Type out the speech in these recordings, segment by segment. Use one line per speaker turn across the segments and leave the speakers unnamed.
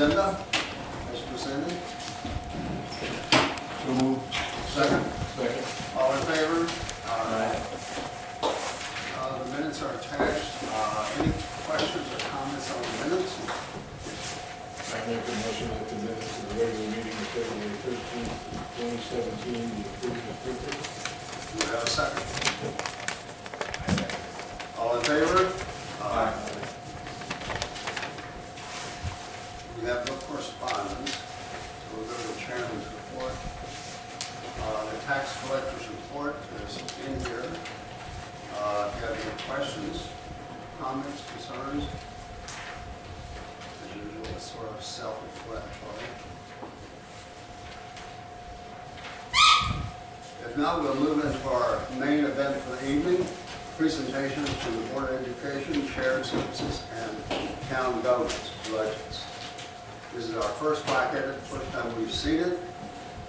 agenda as presented.
So moved.
Second.
Second.
All in favor?
Aye.
The minutes are attached. Any questions or comments on the minutes?
I make a motion that the minutes of the regular meeting of February 13th, 2017 be approved as printed.
Do we have a second? All in favor? We have no correspondence, so we'll go to the chairman's report. The tax collector's report is in here. If you have any questions, comments, concerns, as usual, it's sort of self-explanatory. If not, we'll move into our main event for the evening, presentations from the Board of Education, Shared Services, and Town Governments budgets. This is our first crack at it, first time we've seen it.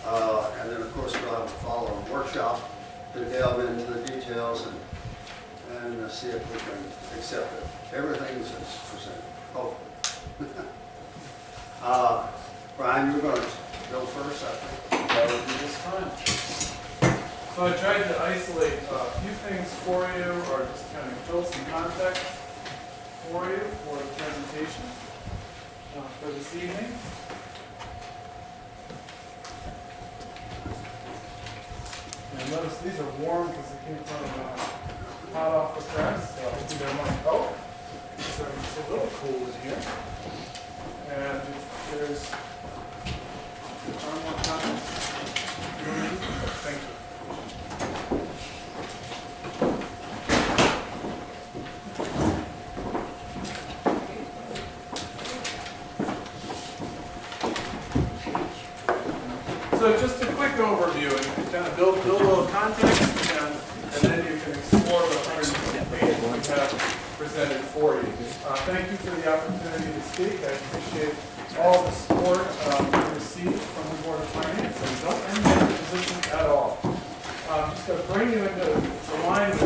And then, of course, we'll have a follow-up workshop to delve into the details and see if we can accept it. Everything is presented, hopefully. Brian, you're going to go first, I think.
That would be just fine. So I tried to isolate a few things for you, or just kind of fill some context for you for the presentation for this evening. And notice these are warm because they came from hot off the press, so I think they're my coat. So it's a little cool in here. And there's one more time. Thank you. So just a quick overview, and kind of build a little context, and then you can explore the 150 pages we have presented for you. Thank you for the opportunity to speak. I appreciate all the support we received from the Board of Finance, and don't envy the position at all. Just to bring you into the line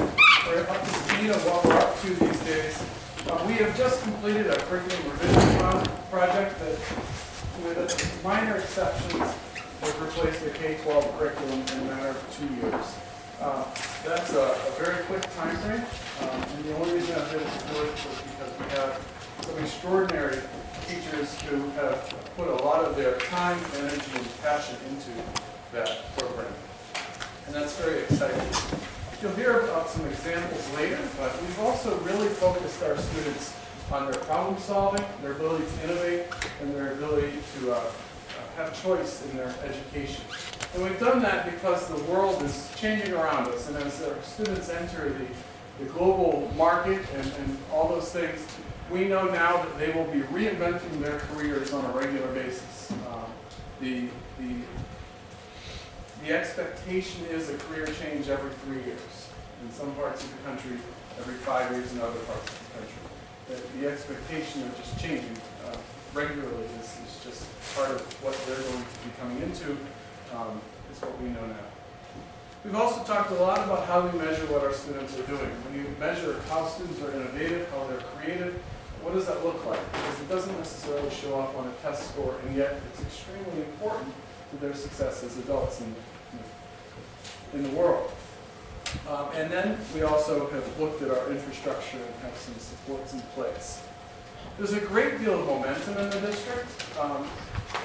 or up to speed of what we're up to these days. We have just completed a curriculum revision project that, with minor exceptions, has replaced the K-12 curriculum in a matter of 2 years. That's a very quick time frame, and the only reason I did it was because we have some extraordinary teachers who have put a lot of their time, energy, and passion into that program. And that's very exciting. You'll hear about some examples later, but we've also really focused our students on their problem solving, their ability to innovate, and their ability to have choice in their education. And we've done that because the world is changing around us, and as our students enter the global market and all those things, we know now that they will be reinventing their careers on a regular basis. The expectation is a career change every 3 years. In some parts of the country, every 5 years in other parts of the country. The expectation of just changing regularly is just part of what they're going to be coming into, is what we know now. We've also talked a lot about how we measure what our students are doing. When you measure how students are innovative, how they're creative, what does that look like? Because it doesn't necessarily show up on a test score, and yet it's extremely important to their success as adults in the world. And then we also have looked at our infrastructure and have some supports in place. There's a great deal of momentum in the district,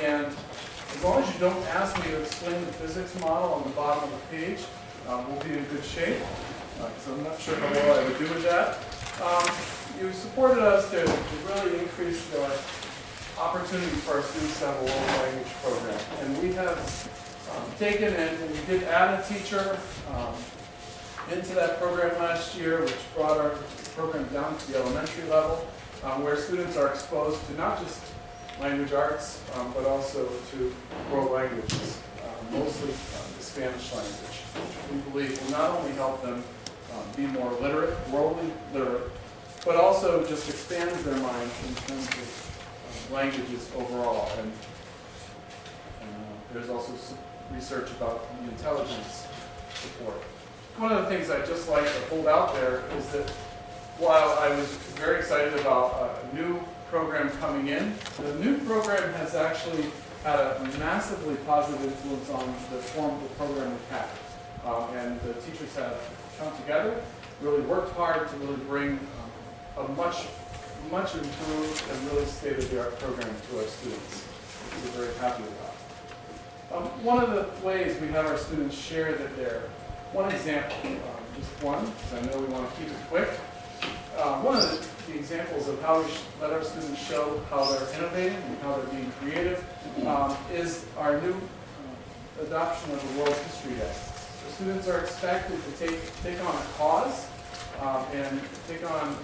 and as long as you don't ask me to explain the physics model on the bottom of the page, we'll be in good shape, because I'm not sure how well I would do with that. You supported us to really increase the opportunity for our students to have a world language program. And we have taken and we did add a teacher into that program last year, which brought our program down to the elementary level, where students are exposed to not just language arts, but also to world languages, mostly the Spanish language, which we believe will not only help them be more literate, worldly literate, but also just expands their mind in terms of languages overall. And there's also some research about the intelligence support. One of the things I'd just like to hold out there is that while I was very excited about a new program coming in. The new program has actually had a massively positive influence on the form of the program we have. And the teachers have come together, really worked hard to really bring a much improved and really state-of-the-art program to our students, which we're very happy about. One of the ways we have our students share that they're, one example, just one, because I know we want to keep it quick. One of the examples of how we let our students show how they're innovating and how they're being creative is our new adoption of the World History Day. The students are expected to take on a cause and take on,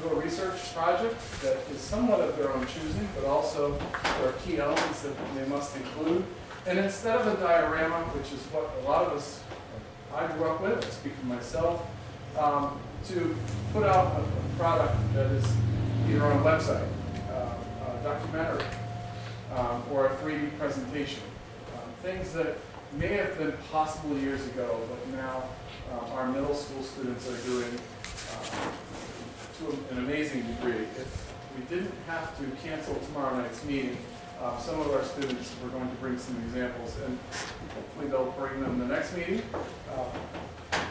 do a research project that is somewhat of their own choosing, but also there are key elements that they must include. And instead of a diorama, which is what a lot of us, I grew up with, I speak for myself, to put out a product that is either on a website, a documentary, or a 3D presentation. Things that may have been possible years ago, but now our middle school students are doing to an amazing degree. If we didn't have to cancel tomorrow night's meeting, some of our students were going to bring some examples, and hopefully they'll bring them the next meeting.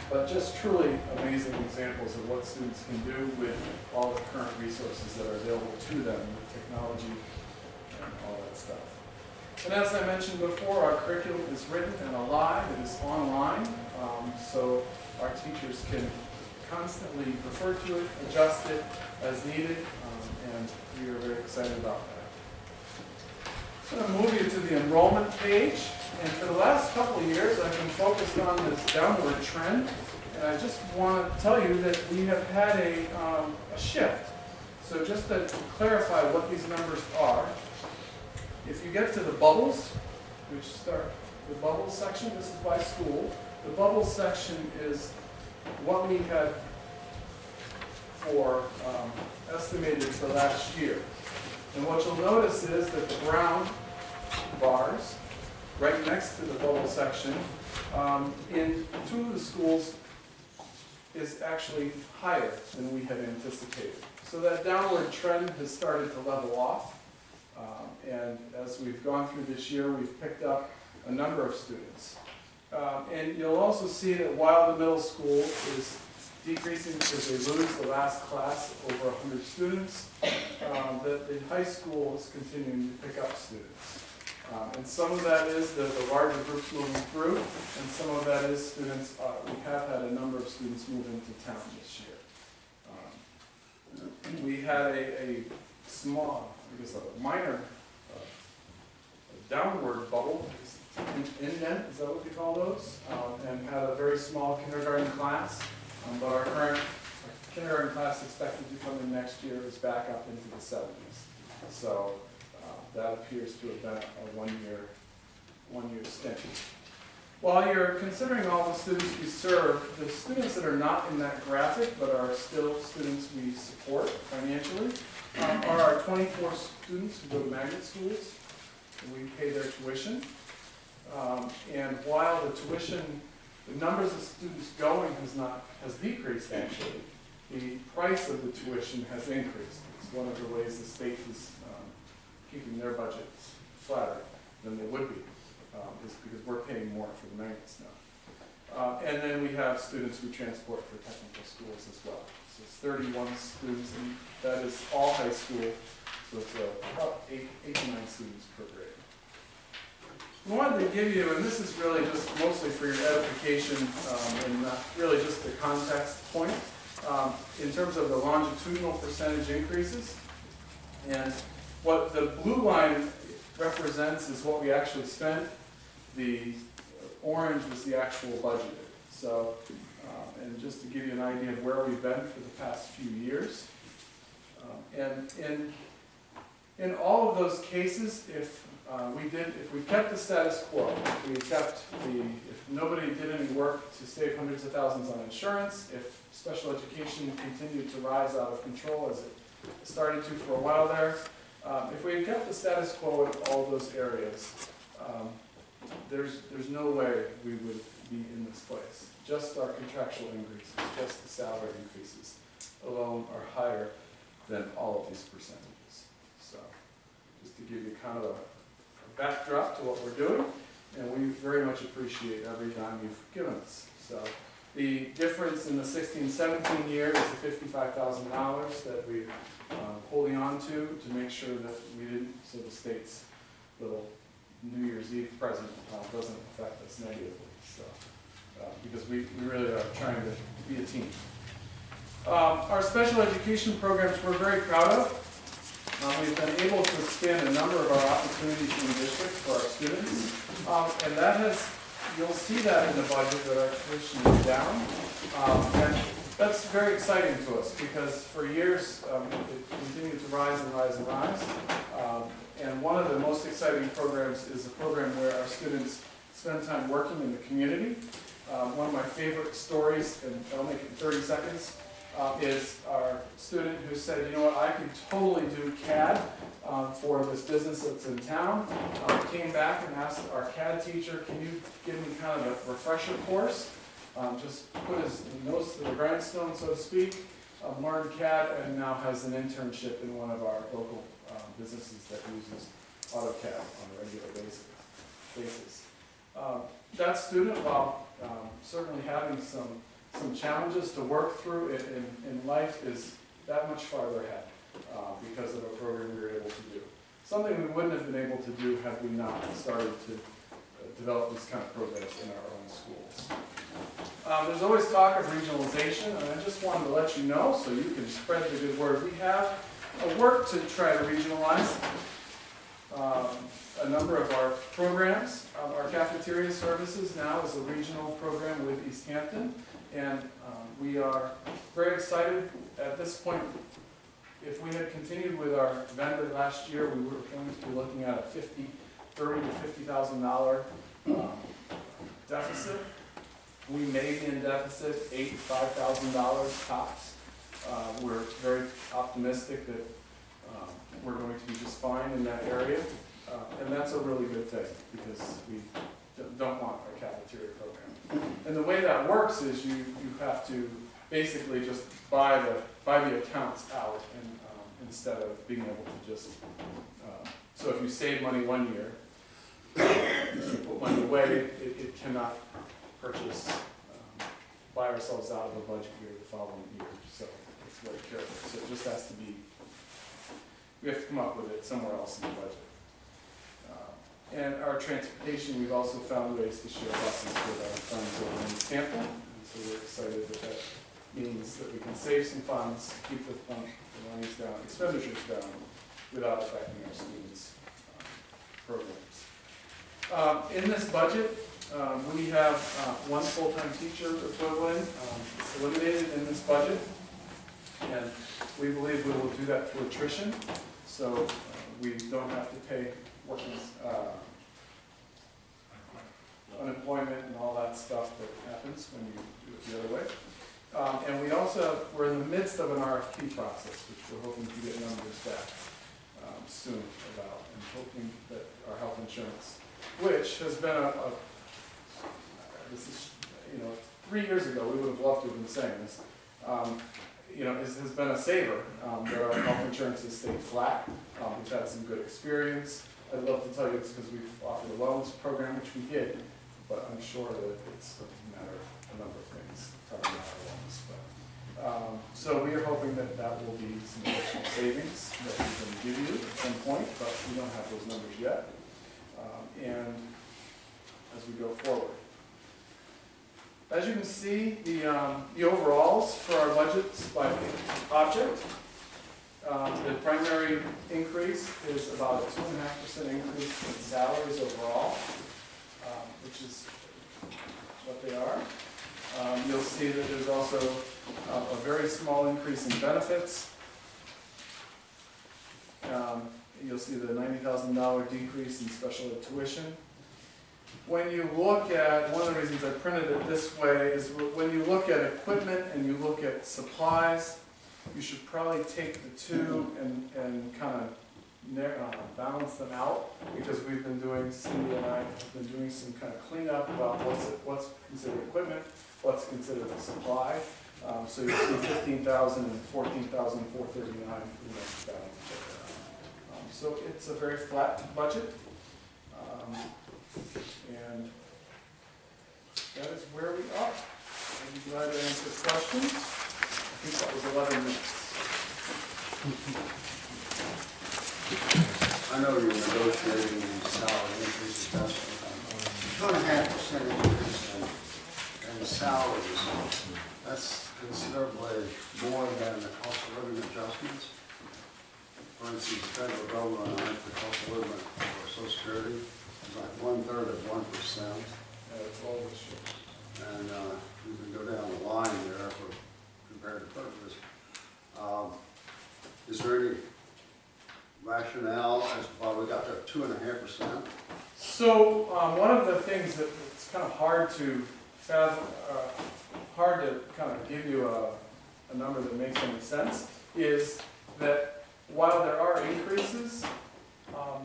But just truly amazing examples of what students can do with all the current resources that are available to them with technology and all that stuff. And as I mentioned before, our curriculum is written and alive. It is online, so our teachers can constantly refer to it, adjust it as needed, and we are very excited about that. So I'm going to move you to the enrollment page. And for the last couple of years, I've been focused on this downward trend. And I just want to tell you that we have had a shift. So just to clarify what these numbers are, if you get to the bubbles, which start the bubbles section, this is by school. The bubbles section is what we had for estimated for last year. And what you'll notice is that the brown bars right next to the bubble section in two of the schools is actually higher than we had anticipated. So that downward trend has started to level off. And as we've gone through this year, we've picked up a number of students. And you'll also see that while the middle school is decreasing because they lose the last class over 100 students, that the high school is continuing to pick up students. And some of that is the larger groups moving through, and some of that is students, we have had a number of students move into town this year. We had a small, I guess a minor downward bubble, indent, is that what we call those? And had a very small kindergarten class, but our current kindergarten class expected to come in next year is back up into the 70s. So that appears to have been a one-year stint. While you're considering all the students we serve, the students that are not in that graphic but are still students we support financially are our 24 students who go to magnet schools, and we pay their tuition. And while the tuition, the numbers of students going has decreased actually, the price of the tuition has increased. It's one of the ways the state is keeping their budgets flatter than they would be, is because we're paying more for the magnets now. And then we have students we transport for technical schools as well. So it's 31 students, and that is all high school, so it's about 8 to 9 students per grade. I wanted to give you, and this is really just mostly for your edification and not really just the context point, in terms of the longitudinal percentage increases. And what the blue line represents is what we actually spent. The orange was the actual budgeted. So, and just to give you an idea of where we've been for the past few years. And in all of those cases, if we kept the status quo, if nobody did any work to save hundreds of thousands on insurance, if special education continued to rise out of control as it started to for a while there, if we had kept the status quo in all those areas, there's no way we would be in this place. Just our contractual increases, just the salary increases alone are higher than all of these percentages. So, just to give you kind of a backdrop to what we're doing, and we very much appreciate every dime you've given us. So, the difference in the 16-17 year is the $55,000 that we're holding on to make sure that we didn't, so the state's little New Year's Eve present doesn't affect us negatively. So, because we really are trying to be a team. Our special education programs we're very proud of. We've been able to expand a number of our opportunities in the district for our students. And that has, you'll see that in the budget that our tuition is down. And that's very exciting to us because for years it continued to rise and rise and rise. And one of the most exciting programs is a program where our students spend time working in the community. One of my favorite stories, and I'll make it in 30 seconds, is our student who said, you know what, I can totally do CAD for this business that's in town. Came back and asked our CAD teacher, can you give me kind of a refresher course? Just put his nose to the grindstone, so to speak, learned CAD, and now has an internship in one of our local businesses that uses AutoCAD on a regular basis. That student, while certainly having some challenges to work through in life, is that much farther ahead because of a program we were able to do. Something we wouldn't have been able to do had we not started to develop these kind of programs in our own schools. There's always talk of regionalization, and I just wanted to let you know so you can spread the good word. We have work to try to regionalize a number of our programs. Our cafeteria services now is a regional program with East Hampton, and we are very excited at this point. If we had continued with our vendor last year, we were going to be looking at a $30,000 to $50,000 deficit. We may be in deficit $8,000 to $5,000 tops. We're very optimistic that we're going to be just fine in that area, and that's a really good thing because we don't want a cafeteria program. And the way that works is you have to basically just buy the accounts out, and instead of being able to just so if you save money one year, if you put money away, it cannot purchase, buy ourselves out of a budget year the following year. So it's very careful. So it just has to be, we have to come up with it somewhere else in the budget. And our transportation, we've also found ways to share buses with our friends over in East Hampton. And so we're excited that that means that we can save some funds, keep the monies down, expenditures down, without affecting our students' programs. In this budget, we have one full-time teacher equivalent eliminated in this budget, and we believe we will do that through attrition, so we don't have to pay workers unemployment and all that stuff that happens when you do it the other way. And we also, we're in the midst of an RFP process, which we're hoping to get numbers back soon about, and hoping that our health insurance, which has been this is, 3 years ago, we would have loved to have been saying this, has been a saver, that our health insurance has stayed flat. We've had some good experience. I'd love to tell you it's because we've offered a wellness program, which we did, but I'm sure that it's a matter of a number of things, probably not our wellness. But, so we are hoping that that will be some additional savings that we can give you at some point, but we don't have those numbers yet. And as we go forward. As you can see, the overalls for our budgets by object, the primary increase is about a 2.5% increase in salaries overall, which is what they are. You'll see that there's also a very small increase in benefits. You'll see the $90,000 decrease in special ed tuition. When you look at, one of the reasons I printed it this way is when you look at equipment and you look at supplies, you should probably take the two and kind of balance them out, because we've been doing, Cindy and I have been doing some kind of cleanup about what's considered equipment, what's considered a supply. So you see 15,000 and 14,439 in the balance. So it's a very flat budget. And that is where we are. I'd be glad to answer questions. I think that was 11 minutes.
I know you're negotiating these salary increases, that's 2.5% increase in salaries. That's considerably more than the cost of living adjustments. For instance, the federal government, the cost of living for Social Security is like 1/3 of 1%.
It's all this year.
And you can go down the line there for comparative purposes. Is there any rationale as to why we got that 2.5%?
So one of the things that it's kind of hard to fathom, hard to kind of give you a number that makes any sense is that while there are increases,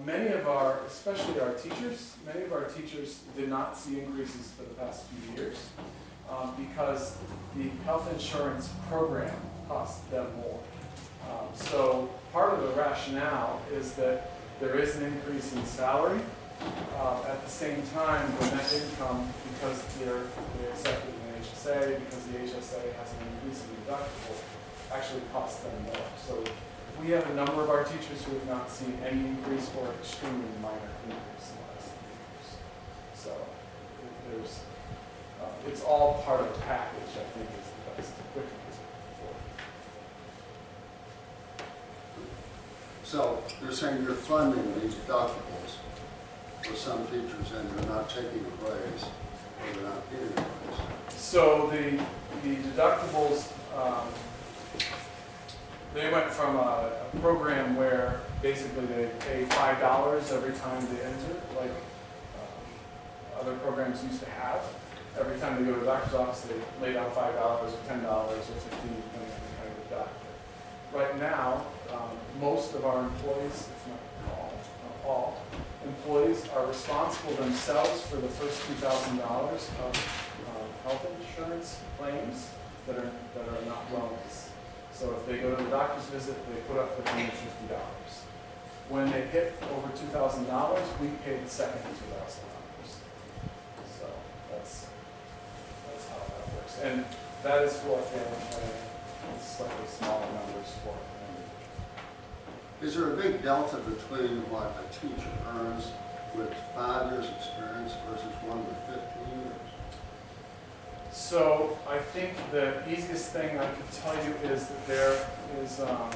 many of our, especially our teachers, many of our teachers did not see increases for the past few years because the health insurance program costs them more. So part of the rationale is that there is an increase in salary. At the same time, the net income, because they're accepted in the HSA, because the HSA has an increase in deductible, actually costs them more. So we have a number of our teachers who have not seen any increase or extremely minor increase in the last 3 years. So it's all part of the package, I think, is the best quick answer for it.
So you're saying you're funding these deductibles for some teachers and they're not taking a raise or they're not getting a raise?
So the deductibles, they went from a program where basically they pay $5 every time they enter, like other programs used to have. Every time they go to the doctor's office, they lay down $5 or $10 or $15, depending on the kind of doctor. Right now, most of our employees, if not all employees, are responsible themselves for the first $2,000 of health insurance claims that are not wellness. So if they go to the doctor's visit, they put up the $150. When they hit over $2,000, we pay the second $2,000. So that's how that works. And that is for a family plan. It's slightly smaller numbers for an individual.
Is there a big delta between what a teacher earns with 5 years experience versus one with 15 years?
So I think the easiest thing I could tell you is that there is a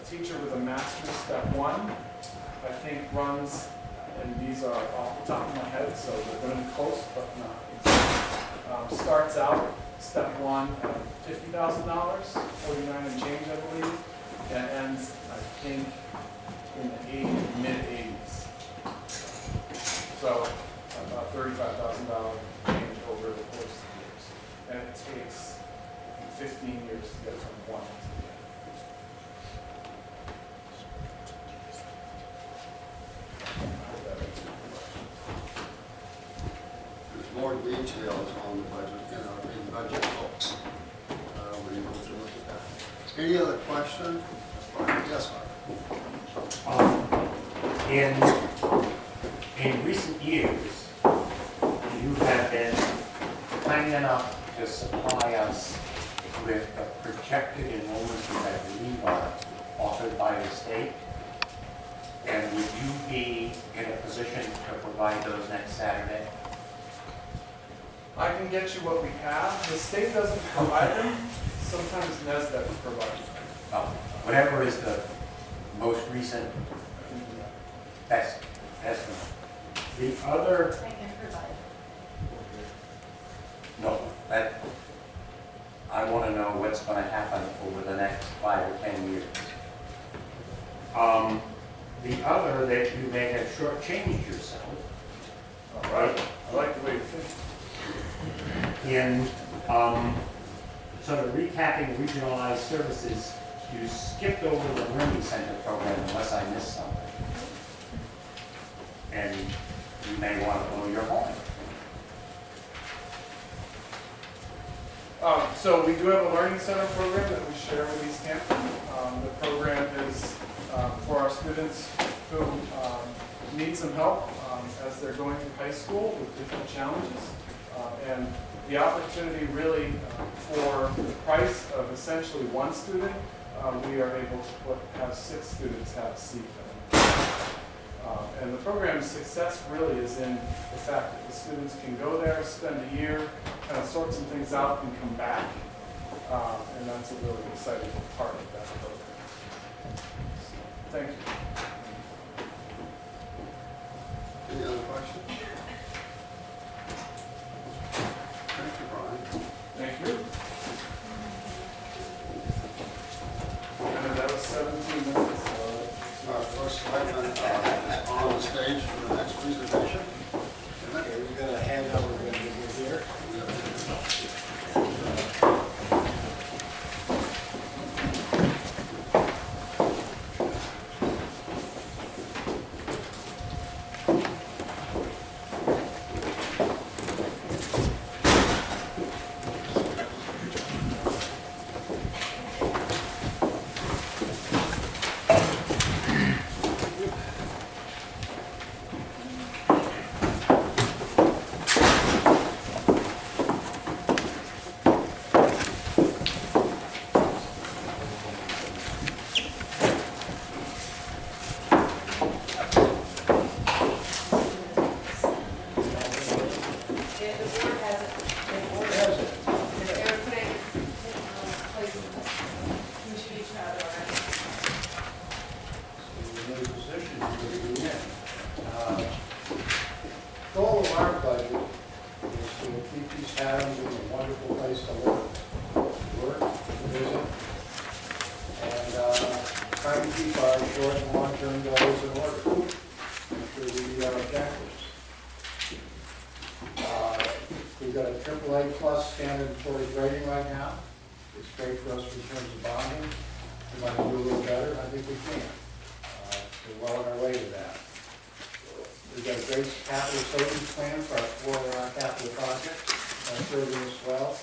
teacher with a master's step 1, I think runs, and these are off the top of my head, so they're going to be close, but not exact. Starts out step 1 at $50,000, 49 and change, I believe, and ends, I think, in the mid-80s. So about $35,000 change over the course of the years. And it takes 15 years to get from 1 to the other.
There's more details on the budget, in budget books. When you go to look at that. Any other question? Yes,
In recent years, you have been kind enough to supply us with the projected enrollments that I believe are offered by the state. And would you be in a position to provide those next Saturday?
I can get you what we have. The state doesn't provide them. Sometimes NESDEC provides them.
Whatever is the most recent
I can do that.
estimate. The other,
I can provide.
no, I want to know what's going to happen over the next 5 or 10 years. The other, that you may have shortchanged yourself.
All right. I like the way you think.
In sort of recapping regionalized services, you skipped over the Learning Center program unless I missed something. And you may want to blow your horn.
So we do have a learning center program that we share with East Hampton. The program is for our students who need some help as they're going through high school with different challenges. And the opportunity really for the price of essentially one student, we are able to have 6 students have a seat. And the program's success really is in the fact that the students can go there, spend a year, kind of sort some things out and come back. And that's a really exciting part of that program. So, thank you.
Any other questions? Thank you, Brian.
Thank you. And that was 17 minutes.
Our first selectman is on the stage for the next presentation.
Okay, we've got a handout we're going to give here. Goal of our budget is to keep these towns in a wonderful place to live, work, visit, and try to keep our short and long-term goals in order for the objectives. We've got a AAA plus standard employee rating right now. It's great for us in terms of bonding. We might do a little better. I think we can. We're well on our way to that. We've got a great capital savings plan for our capital projects. That's serving us well.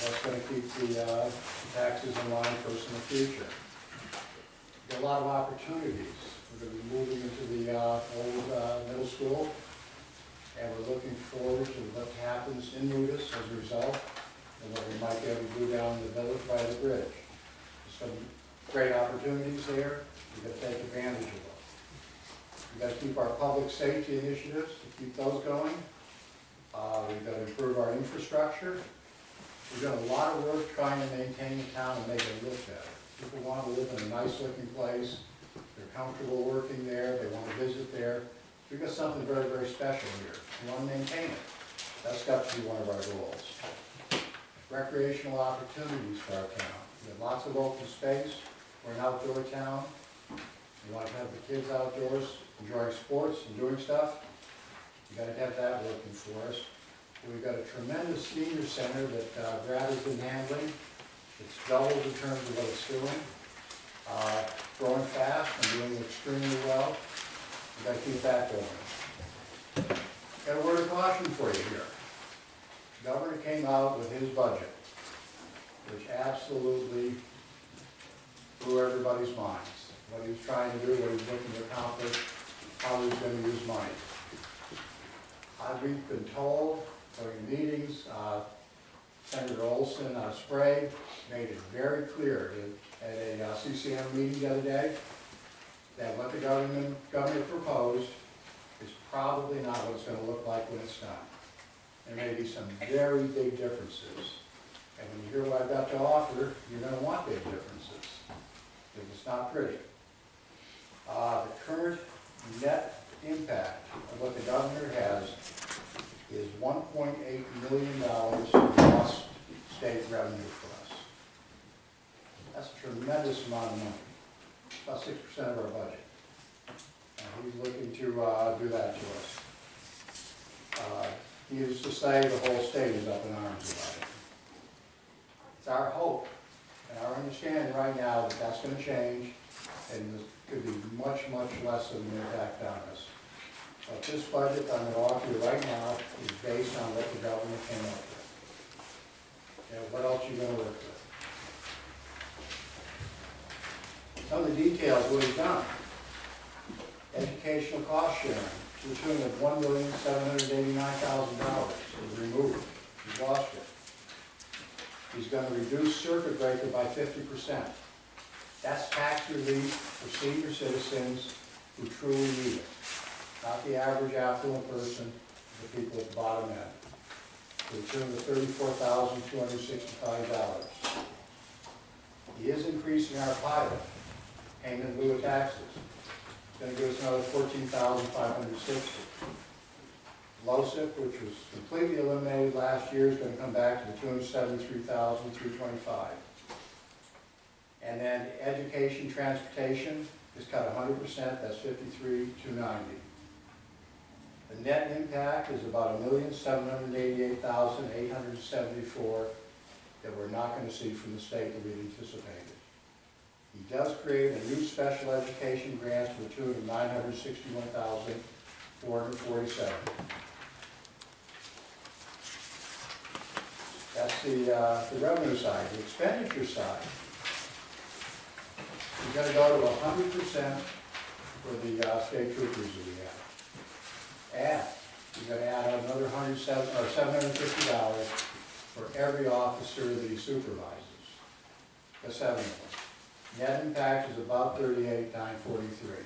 That's going to keep the taxes in line for us in the future. We've got a lot of opportunities. We're going to be moving into the old middle school, and we're looking forward to what happens in Nudis as a result, and what we might be able to do down in the village by the bridge. Some great opportunities there. We've got to take advantage of them. We've got to keep our public safety initiatives, to keep those going. We've got to improve our infrastructure. We've done a lot of work trying to maintain the town and make it look better. People want to live in a nice looking place. They're comfortable working there. They want to visit there. We've got something very, very special here. We want to maintain it. That's got to be one of our goals. Recreational opportunities for our town. We have lots of open space. We're an outdoor town. We want to have the kids outdoors, enjoying sports and doing stuff. We've got to have that working for us. We've got a tremendous senior center that Brad has been handling. It's doubled in terms of what it's doing. Growing fast and doing extremely well. We've got to keep that going. Got a word of caution for you here. The governor came out with his budget, which absolutely blew everybody's minds. What he was trying to do, what he was looking to accomplish, how he was going to use money. We've been told during meetings, Senator Olson out of Sprague made it very clear at a CCM meeting the other day that what the governor proposed is probably not what it's going to look like when it's done. There may be some very big differences. And when you hear what I've got to offer, you're going to want big differences. Because it's not pretty. The current net impact of what the governor has is $1.8 million in lost state revenue for us. That's a tremendous amount of money. About 6% of our budget. And he's looking to do that to us. He used to say the whole state is up in arms about it. It's our hope and our understanding right now that that's going to change and this could be much, much less of an impact on us. But this budget I'm going to offer you right now is based on what the government came up with. And what else you gonna work with? Some of the details, what he's done. Educational cost sharing, to the tune of $1,789,000 is removed. He's lost it. He's gonna reduce circuit breaker by 50%. That's tax relief for senior citizens who truly need it. Not the average affluent person, the people at the bottom end. To the tune of $34,265. He is increasing our pilot, payment in lieu of taxes. It's going to give us another $14,560. LoSiP, which was completely eliminated last year, is going to come back to the $273,325. And then education, transportation is cut 100%, that's $53,290. The net impact is about $1,788,874 that we're not going to see from the state that we'd anticipated. He does create a new special education grant to the tune of $961,447. That's the revenue side. The expenditure side, he's going to go to 100% for the state troopers that we have. And he's going to add another $750 for every officer that he supervises. The 7 of them. Net impact is about $38,943.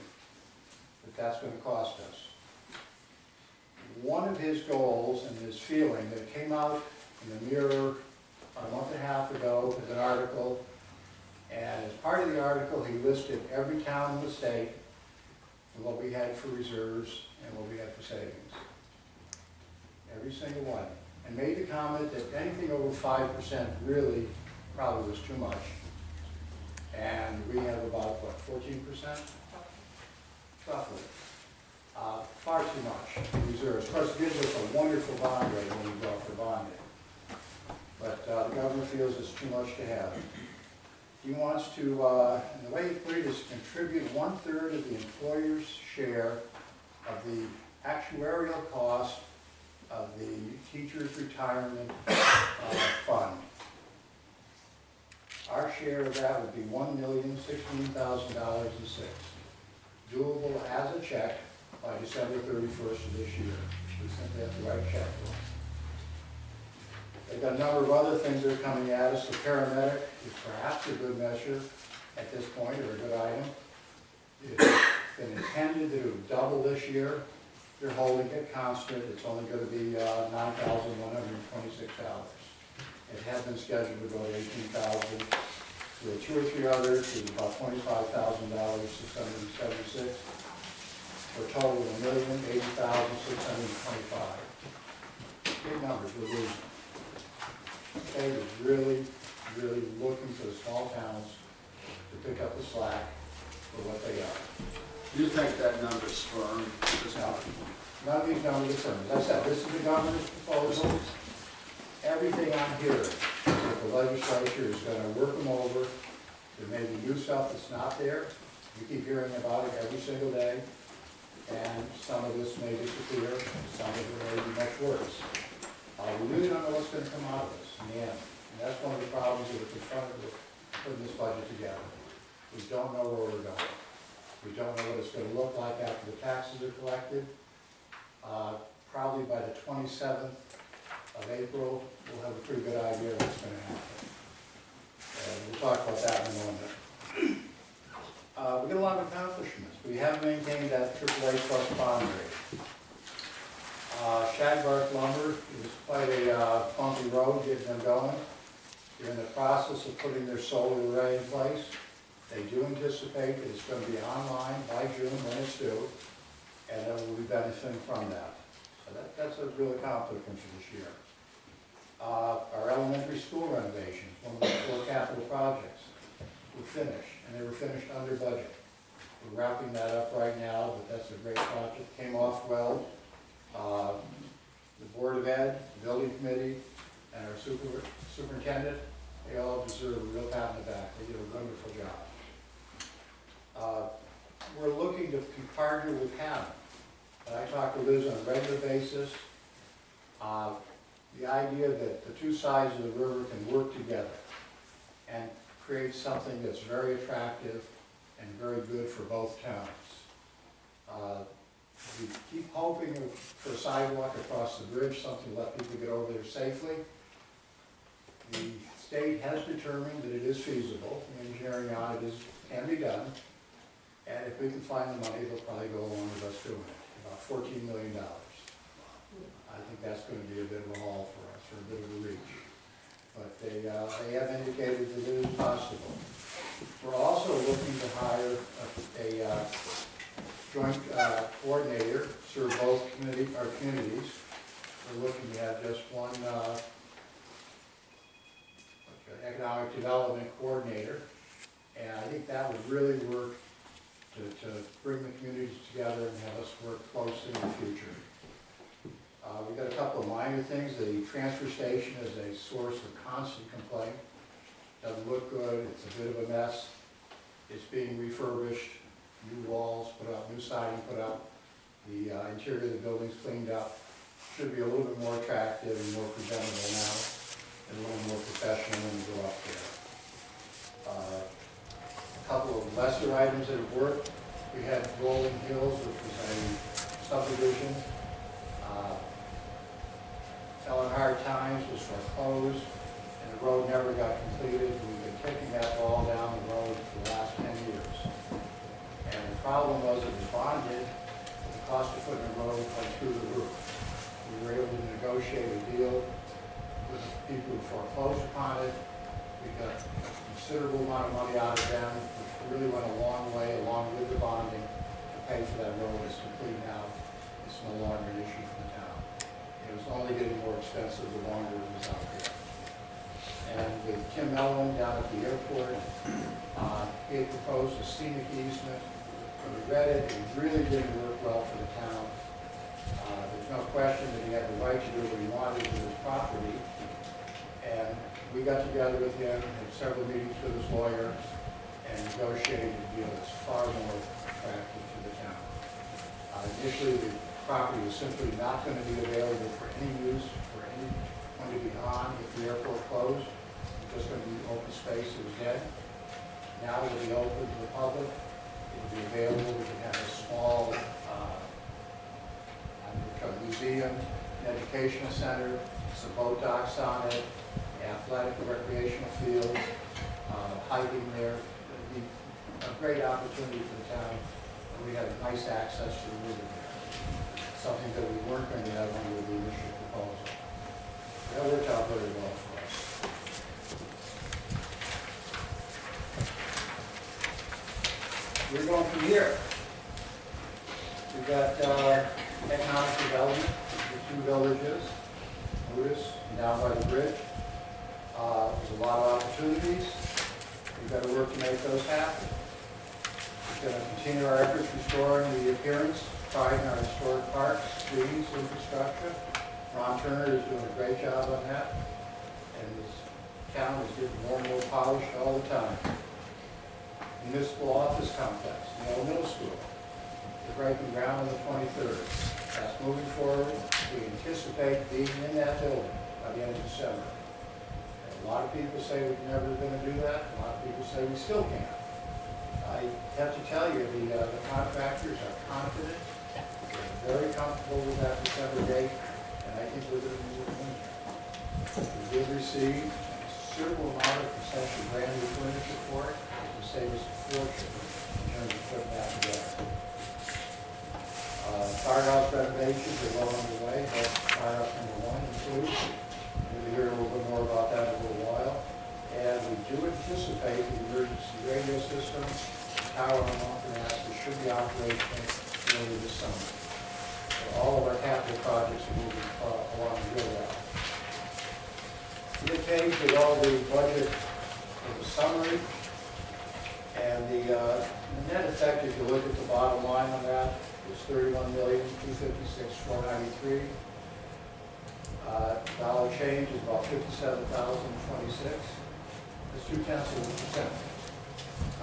But that's going to cost us. One of his goals and his feeling that came out in the Mirror a month and a half ago as an article, and as part of the article he listed every town in the state and what we had for reserves and what we had for savings. Every single one. And made the comment that anything over 5% really probably was too much. And we have about, what, 14%? Roughly. Far too much in reserves. Of course, it gives us a wonderful bond rate when we go for bonding. But the government feels it's too much to have. He wants to, and the way he put it is contribute 1/3 of the employer's share of the actuarial cost of the teacher's retirement fund. Our share of that would be $1,016,006, doable as a check by December 31st of this year. We simply have to write a check to them. They've got a number of other things that are coming at us. The paramedic is perhaps a good measure at this point, or a good item. It's been intended to double this year. They're holding it constant. It's only going to be $9,126. It had been scheduled to go to $18,000. There were 2 or 3 others. There's about $25,676 for a total of $1,080,625. Big numbers we're losing. The state is really, really looking for the small towns to pick up the slack for what they are.
Do you think that number's firm?
None of these numbers are firm. As I said, this is the governor's proposal. Everything I'm hearing, that the legislature is going to work them over. There may be new stuff that's not there. We keep hearing about it every single day. And some of this may disappear, some of it may be much worse. We really don't know what's going to come out of this in the end. And that's one of the problems that we're confronted with putting this budget together. We don't know where we're going. We don't know what it's going to look like after the taxes are collected. Probably by the 27th of April, we'll have a pretty good idea of what's going to happen. And we'll talk about that in a moment. We get a lot of accomplishments. We have maintained that AAA plus bond rate. Shagbark Lumber is quite a funky road getting them going. They're in the process of putting their solar array in place. They do anticipate that it's going to be online by June when it's due, and then we'll be benefiting from that. So that's a real accomplishment for this year. Our elementary school renovations, one of the 4 capital projects, were finished, and they were finished under budget. We're wrapping that up right now, but that's a great project. Came off well. The Board of Ed, the Building Committee, and our superintendent, they all deserve a real pat on the back. They did a wonderful job. We're looking to partner with Haddam. I talk to Liz on a regular basis. the idea that the two sides of the river can work together and create something that's very attractive and very good for both towns. We keep hoping for a sidewalk across the bridge, something to let people get over there safely. The state has determined that it is feasible. The engineering on it can be done. And if we can find the money, they'll probably go along with us doing it, about $14 million. I think that's going to be a bit of a haul for us, or a bit of a reach. But they have indicated that it is possible. We're also looking to hire a joint coordinator, serve both our communities. We're looking to have just one economic development coordinator. And I think that would really work to bring the communities together and have us work closely in the future. We've got a couple of minor things. The transfer station is a source of constant complaint. Doesn't look good, it's a bit of a mess. It's being refurbished, new walls put up, new siding put up. The interior of the building's cleaned up. Should be a little bit more attractive and more presentable now, and a little more professional when you go up there. A couple of lesser items that have worked. We had Rolling Hills, which was a subdivision. Fell in hard times, was foreclosed, and the road never got completed. We've been kicking that ball down the road for the last 10 years. And the problem was it was bonded, but the cost of putting the road went through the roof. We were able to negotiate a deal with the people who foreclosed upon it. We got a considerable amount of money out of them, which really went a long way, along with the bonding, to pay for that road. It's complete now. It's no longer an issue for the town. It was only getting more expensive the longer it was out there. And with Kim Ellen down at the airport, he had proposed a scenic easement. When we read it, it really didn't work well for the town. There's no question that he had the right to do what he wanted with his property. And we got together with him, had several meetings with his lawyer, and negotiated a deal that's far more attractive to the town. Initially, the property was simply not going to be available for any use, for anyone to be on if the airport closed. It was just going to be open space, it was dead. Now it will be open to the public. It will be available. We can have a small museum, an educational center, some boat docks on it, athletic and recreational fields, hiking there. It would be a great opportunity for the town. And we have nice access to the river there. Something that we weren't going to have under the initial proposal. That worked out very well for us. We're going from here. We've got economic development, the two villages, Otis and down by the bridge. There's a lot of opportunities. We've got to work to make those happen. We're going to continue our efforts restoring the appearance, pride in our historic parks, streets, infrastructure. Ron Turner is doing a great job on that. And this town is getting more and more polished all the time. Municipal office complex, the old middle school. We're breaking ground on the 23rd. That's moving forward. We anticipate being in that building by the end of December. And a lot of people say we're never going to do that. A lot of people say we still can't. I have to tell you, the contractors are confident. They're very comfortable with that December date, and I think we're going to do it. We did receive a considerable amount of essentially brand new furniture for it. It will save us a fortune in terms of putting that together. Firehouse renovations are well underway, both firehouse number 1 and 2. We'll hear a little bit more about that in a little while. And we do anticipate the emergency radio system, the tower on Montanassa should be operational early this summer. So all of our capital projects are moving along real well. This page with all the budget of the summary. And the net effect, if you look at the bottom line on that, is $31,256,493. Dollar change is about $57,026. That's 0.2%.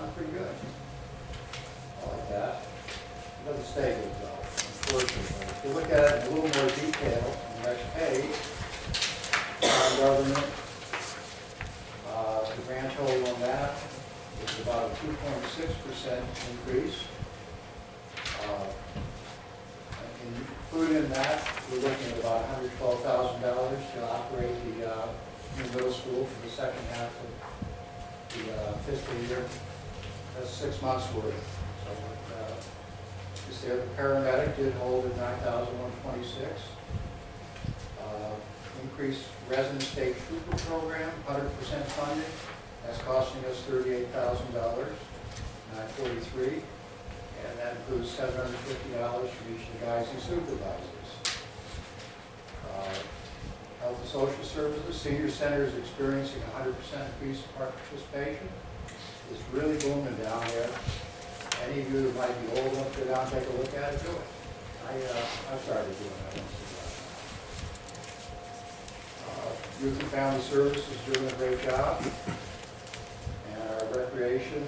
Not pretty good. I like that. It doesn't stay good though, unfortunately. If you look at it in a little more detail on the next page, town government. The grand total on that is about a 2.6% increase. Included in that, we're looking at about $112,000 to operate the new middle school for the second half of the fiscal year. That's 6 months worth. So, you see, the paramedic did hold at $9,126. Increased resident state trooper program, 100% funded. That's costing us $38,000, $943. And that includes $750 for each of the guys he supervises. Health and Social Services, Senior Center is experiencing 100% increase in participation. It's really booming down there. Any of you that might be old enough to go down and take a look at it, do it. I started doing that once in a while. Youth and Family Services is doing a great job. And our recreation,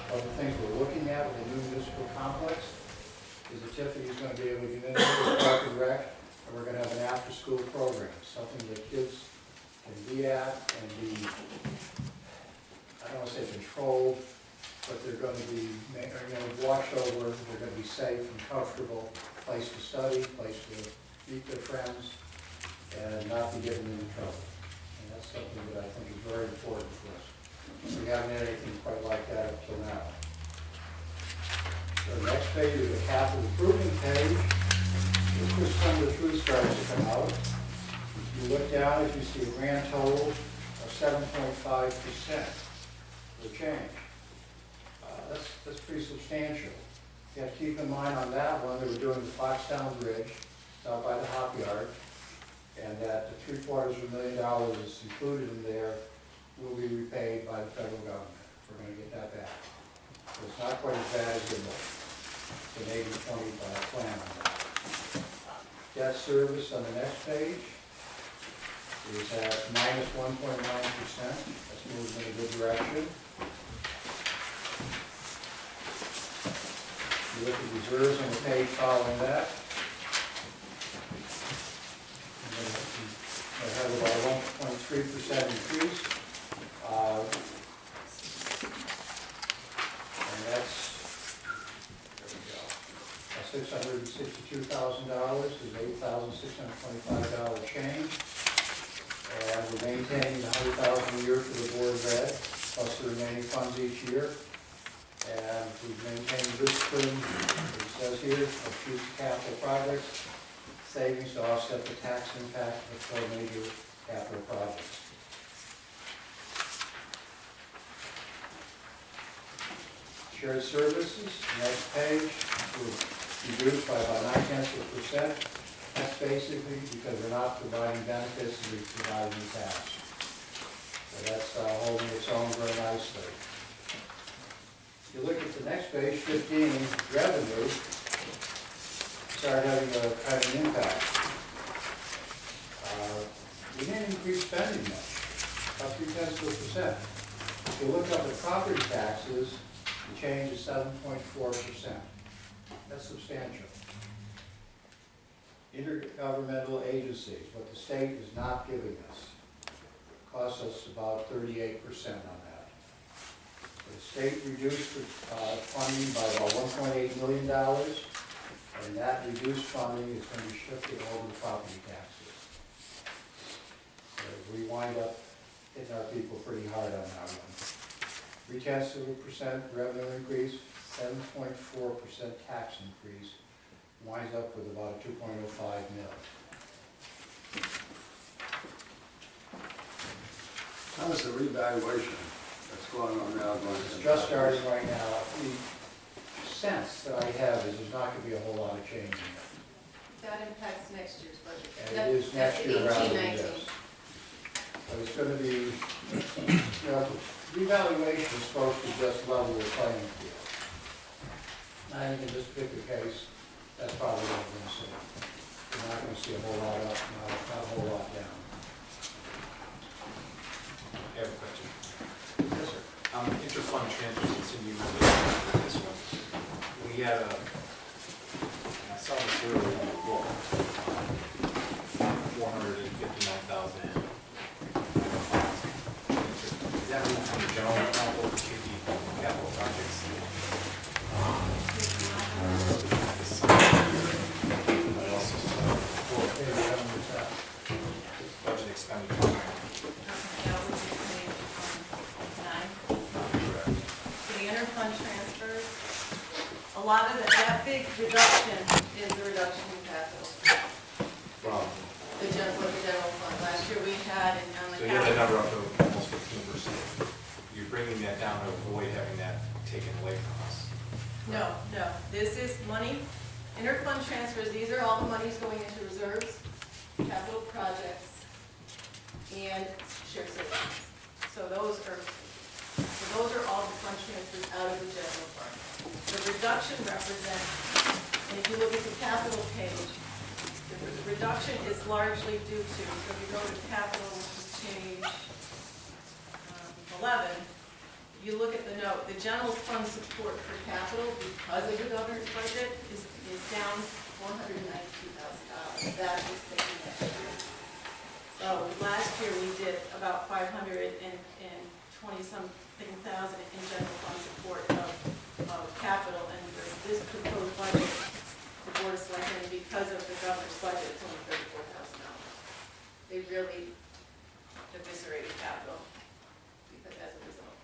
of the things we're looking at with the new municipal complex is that Tiffany's going to be able to get in there with Park and Rec, and we're going to have an after-school program, something that kids can be at and be, I don't want to say controlled, but they're going to be, watched over, they're going to be safe and comfortable, place to study, place to meet their friends, and not be getting into trouble. And that's something that I think is very important for us. We haven't had anything quite like that up till now. So the next page is the capital improvement page. This is some of the truth starts to come out. If you look down, if you see a grand total of 7.5% for change. That's pretty substantial. You have to keep in mind on that one that we're doing the Foxtown Bridge, it's out by the hop yard, and that the $750,000 is included in there will be repaid by the federal government. We're going to get that back. So it's not quite as bad as it looks. It's an 80-20 plan on that. Debt service on the next page is at minus 1.9%. That's moving in a good direction. You look at reserves on the page following that. I have about a 1.3% increase. And that's, there we go, $662,000 is $8,625 change. And we're maintaining the $100,000 a year for the Board of Ed, plus the remaining funds each year. And we've maintained discipline, it says here, of future capital projects, savings to offset the tax impact of the 4 major capital projects. Shared services, next page, we're reduced by about 0.9%. That's basically because we're not providing benefits and we're providing tax. So that's holding its own very nicely. If you look at the next page, 15, revenue, start having a kind of an impact. We didn't increase spending much, about 0.3%. If you look up at property taxes, the change is 7.4%. That's substantial. Intergovernmental agencies, what the state is not giving us, costs us about 38% on that. The state reduced the funding by about $1.8 million, and that reduced funding is going to be shifted over to property taxes. So we wind up hitting our people pretty hard on that one. 0.3% revenue increase, 7.4% tax increase, winds up with about a 2.05 mil.
How is the revaluation that's going on now going to
It's just starting right now. The sense that I have is there's not going to be a whole lot of change in it.
That impacts next year's budget.
And it is next year rather than
18, 19.
this. But it's going to be, you know, revaluation is supposed to just level the playing field. I think in this particular case, that's probably what we're going to see. We're not going to see a whole lot up, not a whole lot down.
I have a question.
Yes, sir.
Interfund transfers, continue with this one. We had a, I saw this earlier in the book, 459,000 have any from the general capital, capital projects? I also saw budget expenditure.
That was page 9. The interfund transfers, a lot of that big reduction is the reduction in capital.
From,
The general fund, last year we had, on the
so you have that
capital.
number up to almost 15%. You're bringing that down to avoid having that taken away from us.
No, this is money, interfund transfers, these are all the monies going into reserves, capital projects, and shared services. So those are all the fund transfers out of the general fund. The reduction represents, and if you look at the capital page, the reduction is largely due to, so if you go to capital, which is page 11, you look at the note, the general fund support for capital because of the governor's budget is down $492,000. That is taking next year. So last year we did about 520-something thousand in general fund support of capital, and this proposed budget, the board of selectmen, because of the governor's budget, it's only $34,000. They really eviscerated capital because as a result.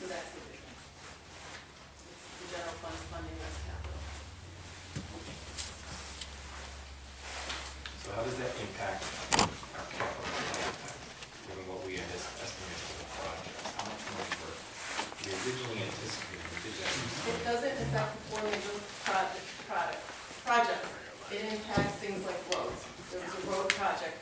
So that's the difference. It's the general fund's funding less capital.
So how does that impact our capital impact, given what we had estimated for the project? How much money we originally anticipated? We did that.
It doesn't affect the four major projects. It impacts things like roads. There was a road project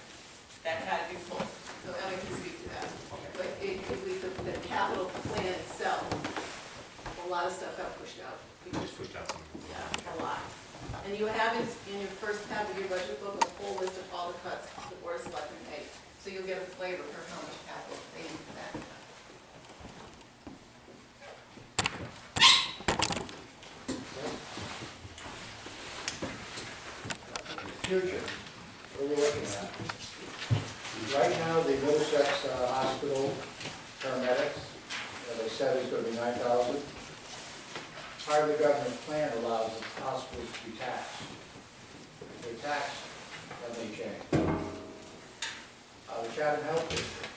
that had to be pulled, so Ellie can speak to that. But the capital plan itself, a lot of stuff got pushed out.
Just pushed out some.
Yeah, a lot. And you have in your first tab of your budget book a whole list of all the cuts the board of selectmen made. So you'll get a flavor for how much capital they need for that.
Future, what are we looking at? Right now, the Middlesex Hospital paramedics, as I said, is going to be $9,000. Part of the government plan allows the hospitals to be taxed. If they're taxed, that may change. The Chatham Health District,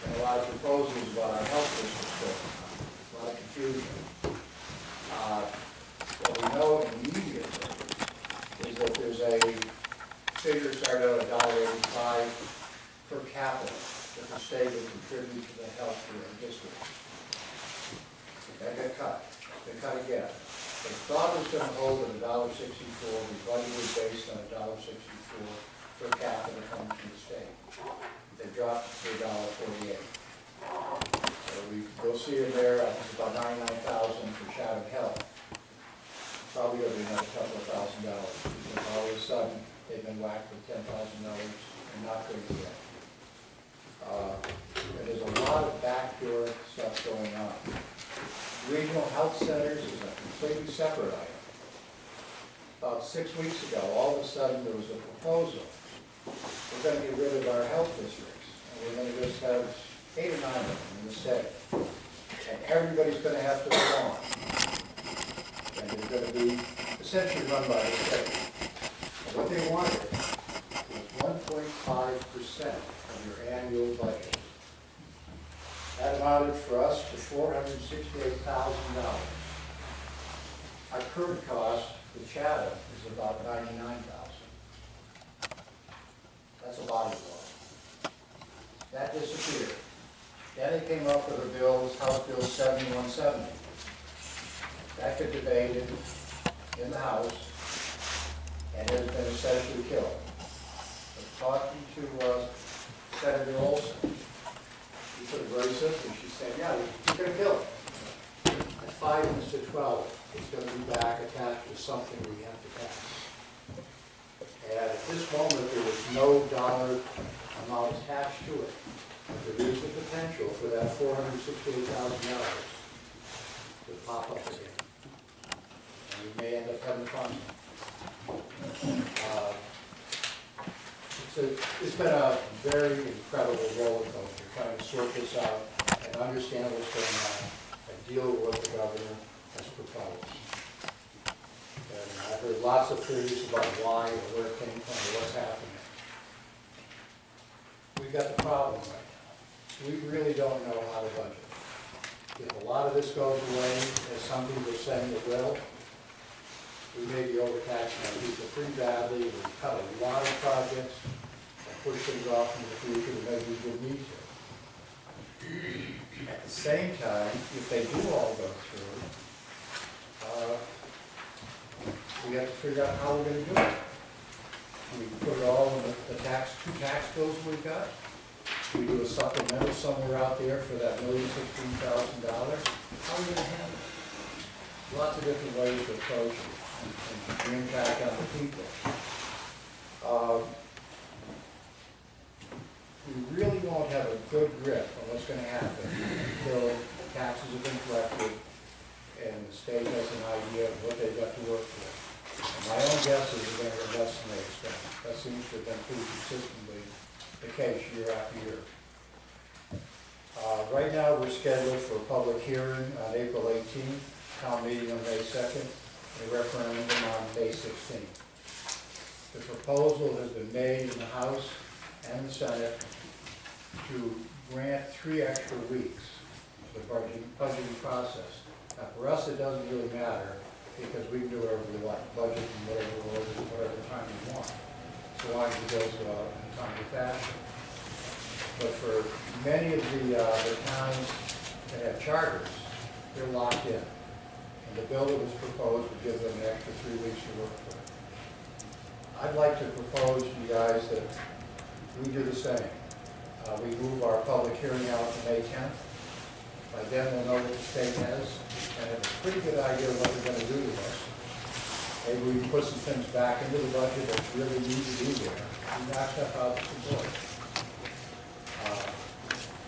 and a lot of proposals about our health district, a lot of confusion. What we know immediately is that there's a figure started at $1.85 per capita that the state will contribute to the health care district. That got cut. They cut again. They thought it was going to hold at $1.64. The budget was based on $1.64 per capita coming from the state. They dropped it to $1.48. So we'll see in there, I think it's about $99,000 for Chatham Health. Probably going to be another couple of $1,000s, because all of a sudden they've been whacked with $10,000 and not going to get. And there's a lot of backdoor stuff going on. Regional health centers is a completely separate item. About 6 weeks ago, all of a sudden there was a proposal. We're going to get rid of our health districts, and we're going to just have 8 or 9 of them in the state. And everybody's going to have to belong. And they're going to be essentially run by the state. And what they wanted was 1.5% of your annual budget. That amounted for us to $468,000. Our current cost with Chatham is about $99,000. That's a body blow. That disappeared. Then they came up with a bill, House Bill 7170. That got debated in the House and has been essentially killed. But talking to Senator Olson, she put it very simply. She said, yeah, we're going to kill it. At 5 minutes to 12, it's going to be back attached to something we have to pass. And at this moment, there was no dollar amount attached to it. But there is the potential for that $468,000 to pop up again. And we may end up having fun. it's been a very incredible roller coaster, trying to sort this out and understand what's going on and deal with what the governor has proposed. And I've heard lots of theories about why or where it came from or what's happening. We've got the problem right now. We really don't know how to budget. If a lot of this goes away, as some people are saying it will, we may be overtaxing our people pretty badly. We cut a lot of projects and push things off into the future that maybe we didn't need to. At the same time, if they do all go through, we have to figure out how we're going to do it. We put it all in the two tax bills we've got. We do a supplemental somewhere out there for that $1,016,000. How are we going to handle it? Lots of different ways to approach it and the impact on the people. We really won't have a good grip on what's going to happen until taxes have been collected and the state has an idea of what they've got to work with. And my own guess is they're going to have less than they expect. That seems to have been pretty consistently the case year after year. Right now, we're scheduled for a public hearing on April 18th, town meeting on May 2nd, and a referendum on May 16th. The proposal has been made in the House and the Senate to grant 3 extra weeks for the budgeting process. Now, for us, it doesn't really matter because we can do whatever we want, budget in whatever order, whatever time we want, so long as it goes in a timely fashion. But for many of the towns that have charters, they're locked in. And the bill that was proposed would give them an extra 3 weeks to work with. I'd like to propose to you guys that we do the same. We move our public hearing out to May 10th. By then we'll know what the state has and have a pretty good idea of what they're going to do to us. Maybe we can put some things back into the budget that really need to be there. We knock stuff out to support.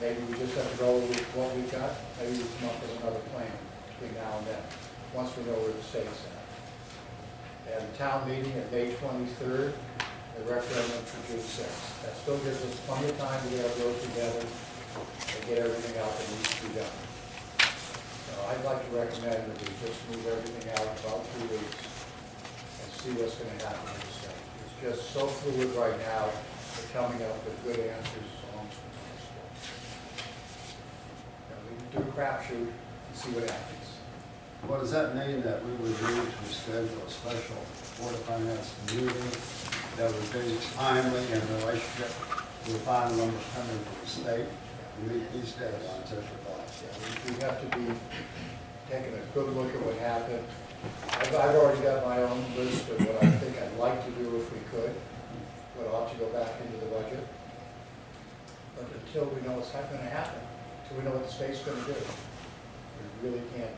Maybe we just have to go with what we've got. Maybe we come up with another plan between now and then, once we know where the state's at. And the town meeting at May 23rd, the referendum for June 6th. That still gives us plenty of time to get our bills together and get everything out that needs to be done. So I'd like to recommend that we just move everything out about 3 weeks and see what's going to happen in the state. It's just so fluid right now, we're coming up with good answers almost impossible. We can do a crapshoot and see what happens.
Well, does that mean that we would need to schedule a special Board of Finance meeting that would be timely in relationship to the final numbers coming from the state to meet these deadlines as required?
We have to be taking a good look at what happened. I've already got my own list of what I think I'd like to do if we could, what ought to go back into the budget. But until we know what's going to happen, until we know what the state's going to do, we really can't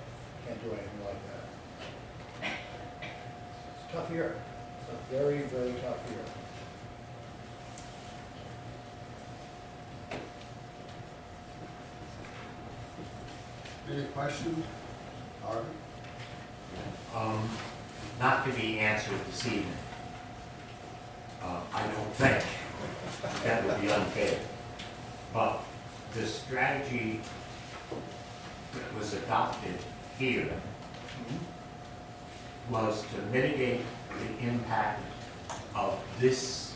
do anything like that. It's a tough year. It's a very, very tough year.
Any questions? Harvey?
Not to be answered this evening. I don't think that would be unfair. But the strategy that was adopted here was to mitigate the impact of this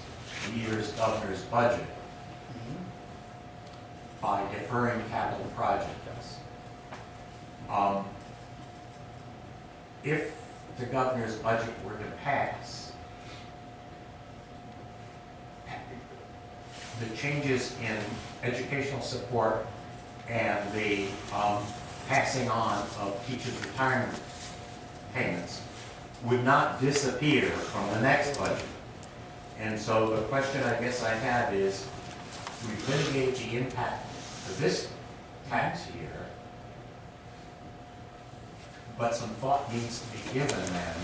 year's governor's budget by deferring capital projects. If the governor's budget were to pass, the changes in educational support and the passing on of teachers' retirement payments would not disappear from the next budget. And so the question I guess I have is, we mitigate the impact for this tax year, but some thought needs to be given then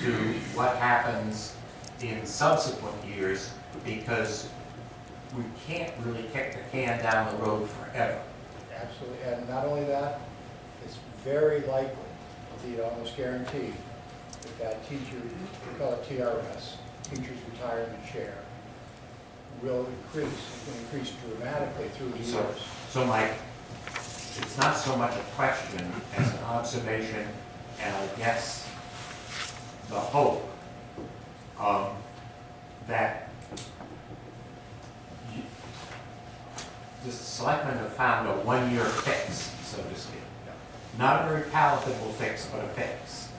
to what happens in subsequent years, because we can't really kick the can down the road forever.
Absolutely, and not only that, it's very likely, indeed almost guaranteed, that teacher, we call it TRS, Teachers Retirement Share, will increase. It can increase dramatically through the
So,
years.
so Mike, it's not so much a question as an observation, and I guess the hope that the selectmen have found a one-year fix, so to speak. Not a very palatable fix, but a fix.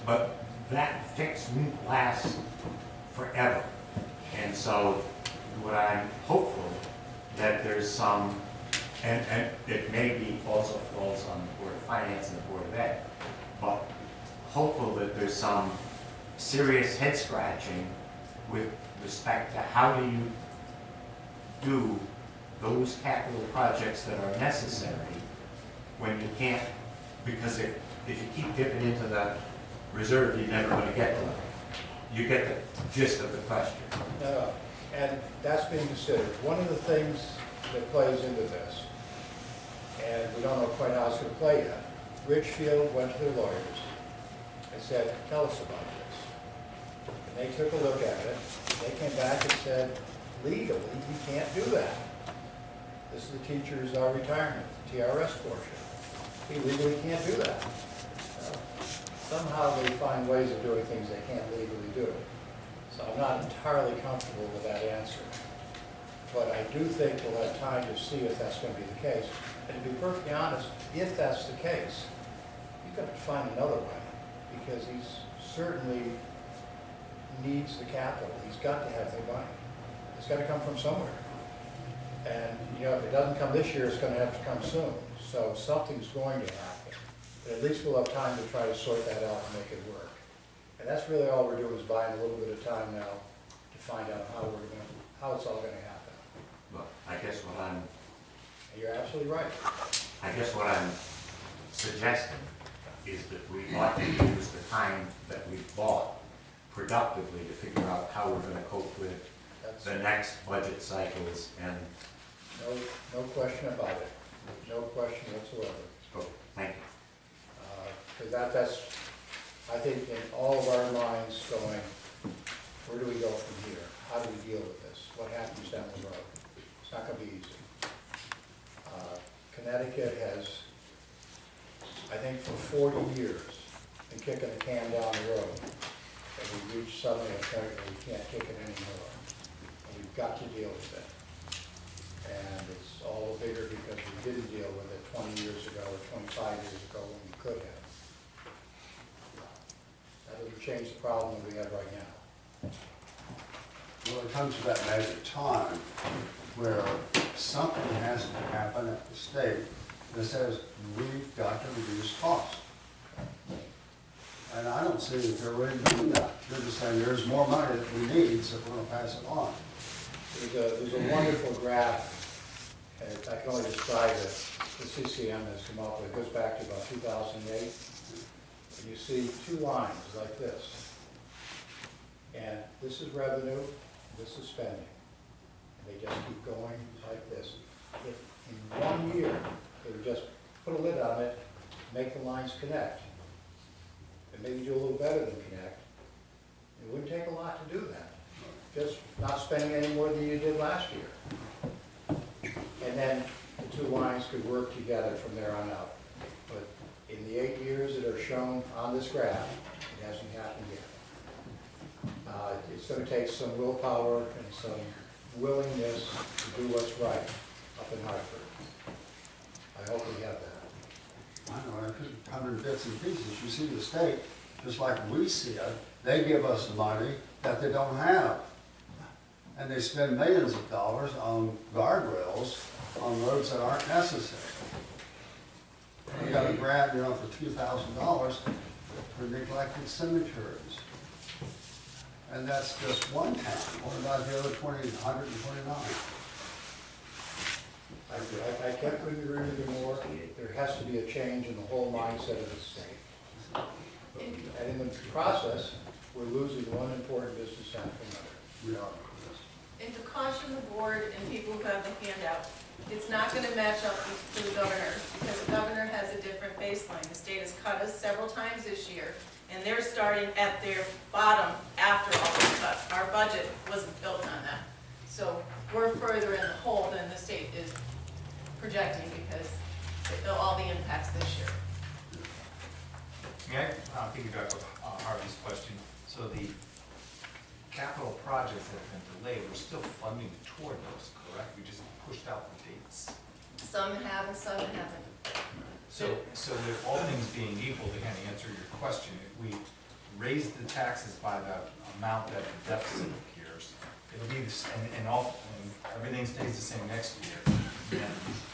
But that fix won't last forever. And so what I'm hopeful that there's some, and it may be also falls on the Board of Finance and the Board of Ed, but hopeful that there's some serious head scratching with respect to how do you do those capital projects that are necessary when you can't, because if you keep dipping into the reserve, you're never going to get to it. You get the gist of the question.
No, and that's being considered. One of the things that plays into this, and we don't know quite how it's going to play yet, Ridgefield went to their lawyers and said, tell us about this. And they took a look at it. They came back and said, legally, you can't do that. This is the teacher's retirement, TRS portion. He legally can't do that. Somehow they find ways of doing things they can't legally do. So I'm not entirely comfortable with that answer. But I do think we'll have time to see if that's going to be the case. And to be perfectly honest, if that's the case, he's got to find another way, because he's certainly needs the capital. He's got to have the money. It's got to come from somewhere. And, you know, if it doesn't come this year, it's going to have to come soon. So something's going to happen. But at least we'll have time to try to sort that out and make it work. And that's really all we're doing, is buying a little bit of time now to find out how it's all going to happen.
Look, I guess what I'm,
And you're absolutely right.
I guess what I'm suggesting is that we ought to use the time that we've bought productively to figure out how we're going to cope with the next budget cycles and.
No question about it. No question whatsoever.
Oh, thank you.
Because that's, I think, in all of our minds going, where do we go from here? How do we deal with this? What happens down the road? It's not going to be easy. Connecticut has, I think, for 40 years, been kicking the can down the road. And we reached suddenly a point where we can't kick it anymore. And we've got to deal with it. And it's all the bigger because we didn't deal with it 20 years ago or 25 years ago when we could have. That doesn't change the problem that we have right now.
Well, it comes to that measure of time where something has to happen at the state that says, we've got to reduce costs. And I don't see that they're ready to do that. They're just saying, there's more money that we need, so we're going to pass it on.
There's a wonderful graph, and I can only describe it, the CCM has come up with. It goes back to about 2008. And you see two lines like this. And this is revenue, this is spending. And they just keep going like this. If in 1 year, they would just put a lid on it, make the lines connect, and maybe do a little better than connect, it wouldn't take a lot to do that. Just not spending any more than you did last year. And then the two lines could work together from there on out. But in the 8 years that are shown on this graph, it hasn't happened yet. It's going to take some willpower and some willingness to do what's right up in Hartford. I hope we have that.
I know, it could come in bits and pieces. You see the state, just like we see it, they give us the money that they don't have. And they spend millions of dollars on guardrails on roads that aren't necessary. We got a grant, you know, for $2,000 for neglected cemeteries. And that's just one town. What about the other 129?
I can't agree with you more. There has to be a change in the whole mindset of the state. And in the process, we're losing one important business after another.
We are.
And to caution the board and people who have the handout, it's not going to match up to the governor, because the governor has a different baseline. The state has cut us several times this year, and they're starting at their bottom after all the cuts. Our budget wasn't built on that. So we're further in the hole than the state is projecting because of all the impacts this year.
May I piggyback with Harvey's question? So the capital projects that have been delayed, we're still funding toward those, correct? We just pushed out the dates.
Some have and some haven't.
So with all things being equal, to kind of answer your question, if we raise the taxes by the amount that the deficit appears, it'll be, and everything stays the same next year, then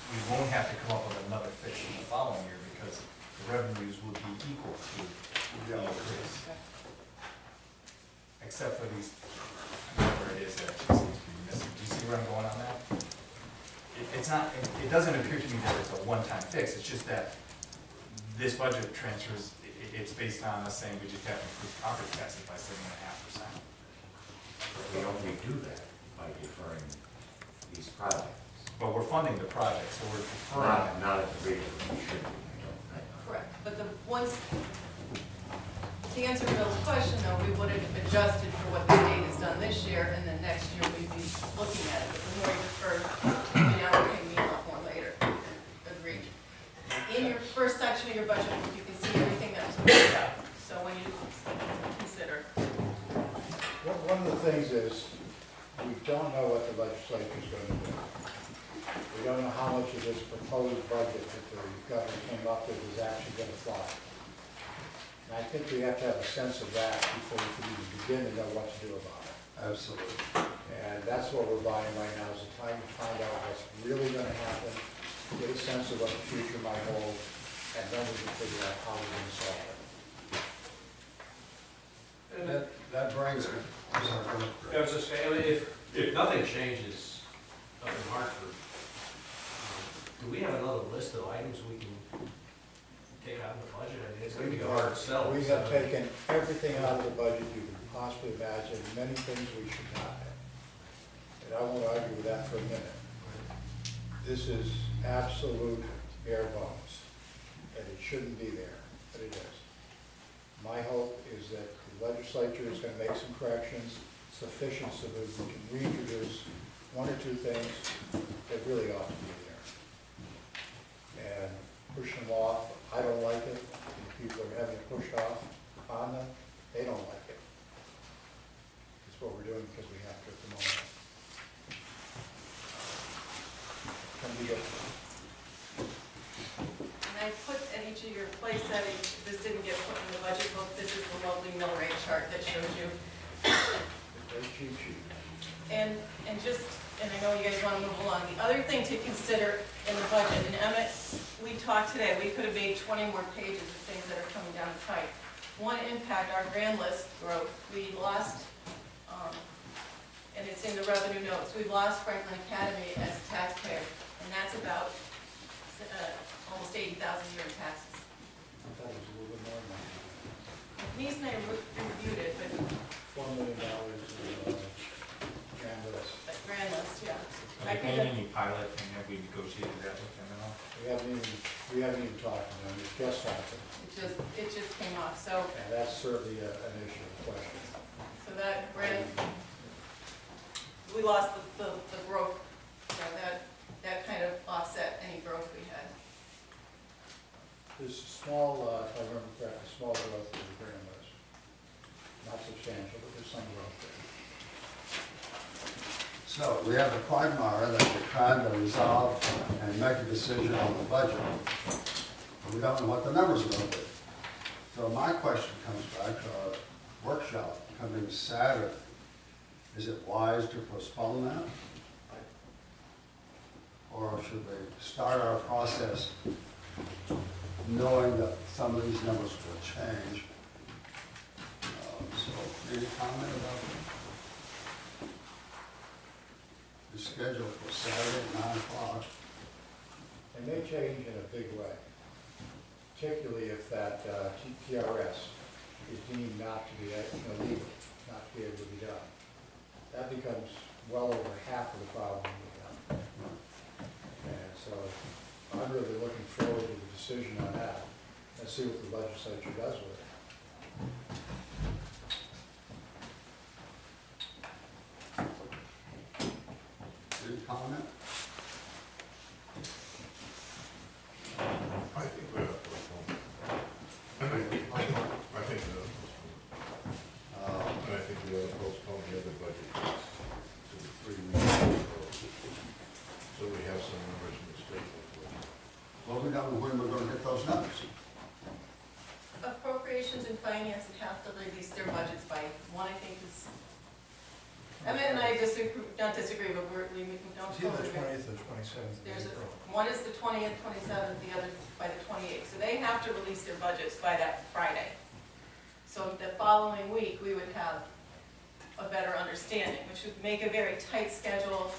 we won't have to come up with another fix in the following year because the revenues will be equal to the increase. Except for these, whatever it is that just seems to be missing. Do you see where I'm going on that? It's not, it doesn't appear to me that it's a one-time fix, it's just that this budget transfers, it's based on us saying we just have to increase property taxes by 7.5%.
But we only do that by deferring these projects.
But we're funding the project, so we're deferring.
Not at the rate that we should be, I don't think.
Correct, but the ones, to answer Bill's question though, we would have adjusted for what the state has done this year, and then next year we'd be looking at it. But the more you defer, maybe now we're paying me a lot more later. Agreed. In your first section of your budget, you can see everything that was worked out. So when you consider.
One of the things is, we don't know what the legislature is going to do. We don't know how much of this proposed budget that the governor came up with is actually going to fly. And I think we have to have a sense of that before we can even begin to know what to do about it.
Absolutely.
And that's what we're buying right now, is the time to find out what's really going to happen, get a sense of what the future might hold, and then we can figure out how we're going to solve it.
That brings me.
I was just saying, if nothing changes up in Hartford, do we have another list of items we can take out of the budget? I mean, it's gonna be a hard sell.
We have taken everything out of the budget you can possibly imagine, many things we should not have. And I won't argue with that for a minute. This is absolute bare bones, and it shouldn't be there, but it is. My hope is that the legislature is going to make some corrections sufficient so that we can reintroduce one or two things that really ought to be there. And push them off, I don't like it, and people are having it pushed off on them, they don't like it. It's what we're doing because we have to at the moment. Can we get
And I put at each of your place settings, this didn't get put in the budget book, this is the lovely mill rate chart that shows you.
very cheap sheet?
And just, and I know you guys want to move along, the other thing to consider in the budget, and Emmett, we talked today, we could have made 20 more pages of things that are coming down the pipe. One impact, our grand list growth, we lost, and it's in the revenue notes, we've lost Franklin Academy as a taxpayer, and that's about almost $80,000 a year in taxes.
I thought it was a little bit more than that.
Denise and I reviewed it, but
$4 million grand list.
grand list, yeah.
Are they paying any pilot, and have we negotiated that with them at all?
We haven't even talked to them, it's just happened.
it just came off, so,
And that's certainly an issue, a question.
so that grand, we lost the growth, so that kind of offset any growth we had.
There's small, if I remember correctly, small growth in the grand list. Not substantial, but there's some growth there.
So we have a quagmire that we're trying to resolve and make a decision on the budget. But we don't know what the numbers are going to be. So my question comes back to our workshop coming Saturday. Is it wise to postpone that? Or should we start our process knowing that some of these numbers will change? So any comment about that? The schedule for Saturday at 9 o'clock.
They may change in a big way, particularly if that TRS is deemed not to be illegal, not to be able to be done. That becomes well over half of the problem we have. And so I'm really looking forward to the decision on that and see what the legislature does with it.
positions in finance that have to release their budgets by one, I think is, Emmett and I disagree, not disagree, but we don't
It's either
totally
the
agree.
20th or 27th of
There's
April.
one is the 20th, 27th, the other by the 28th. So they have to release their budgets by that Friday. So the following week, we would have a better understanding, which would make a very tight schedule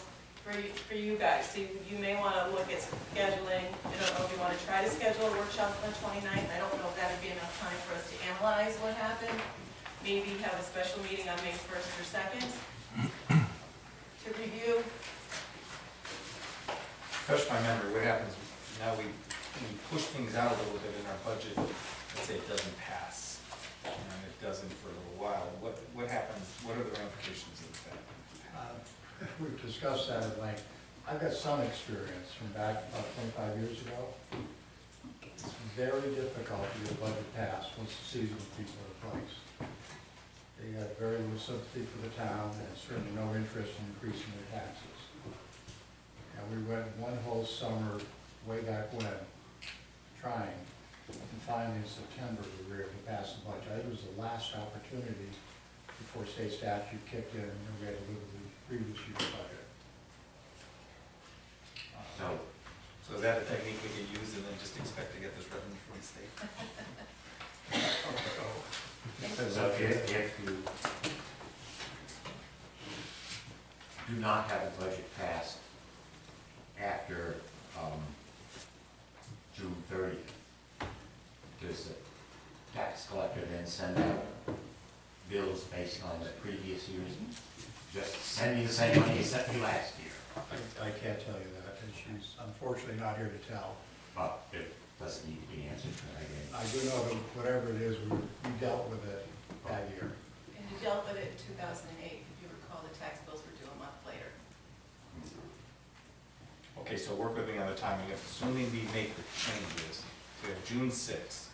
for you guys. So you may want to look at scheduling. I don't know if you want to try to schedule a workshop on the 29th. I don't know if that would be enough time for us to analyze what happened. Maybe have a special meeting on May 1st or 2nd to review.
Refresh my memory, what happens now, we push things out a little bit in our budget, let's say it doesn't pass, and it doesn't for a little while, what happens, what are the ramifications of that?
We've discussed that at length. I've got some experience from back about 25 years ago. It's very difficult to get a budget passed once the seasonal people are replaced. They have very little sympathy for the town and certainly no interest in increasing their taxes. And we went one whole summer, way back when, trying, and finally in September, we were able to pass the budget. It was the last opportunity before state statute kicked in, and we had to live with the previous year's budget.
So is that a technique we can use and then just expect to get this revenue from the state?
So if you do not have a budget passed after June 30th, does the tax collector then send out bills based on the previous years? Just send me the same money you sent me last year.
I can't tell you that, and she's unfortunately not here to tell.
But it doesn't need to be answered tonight.
I do know that whatever it is, we dealt with it that year.
And you dealt with it in 2008. If you recall, the tax bills were due a month later.
Okay, so work with me on the timing, assuming we make the changes, so if June 6th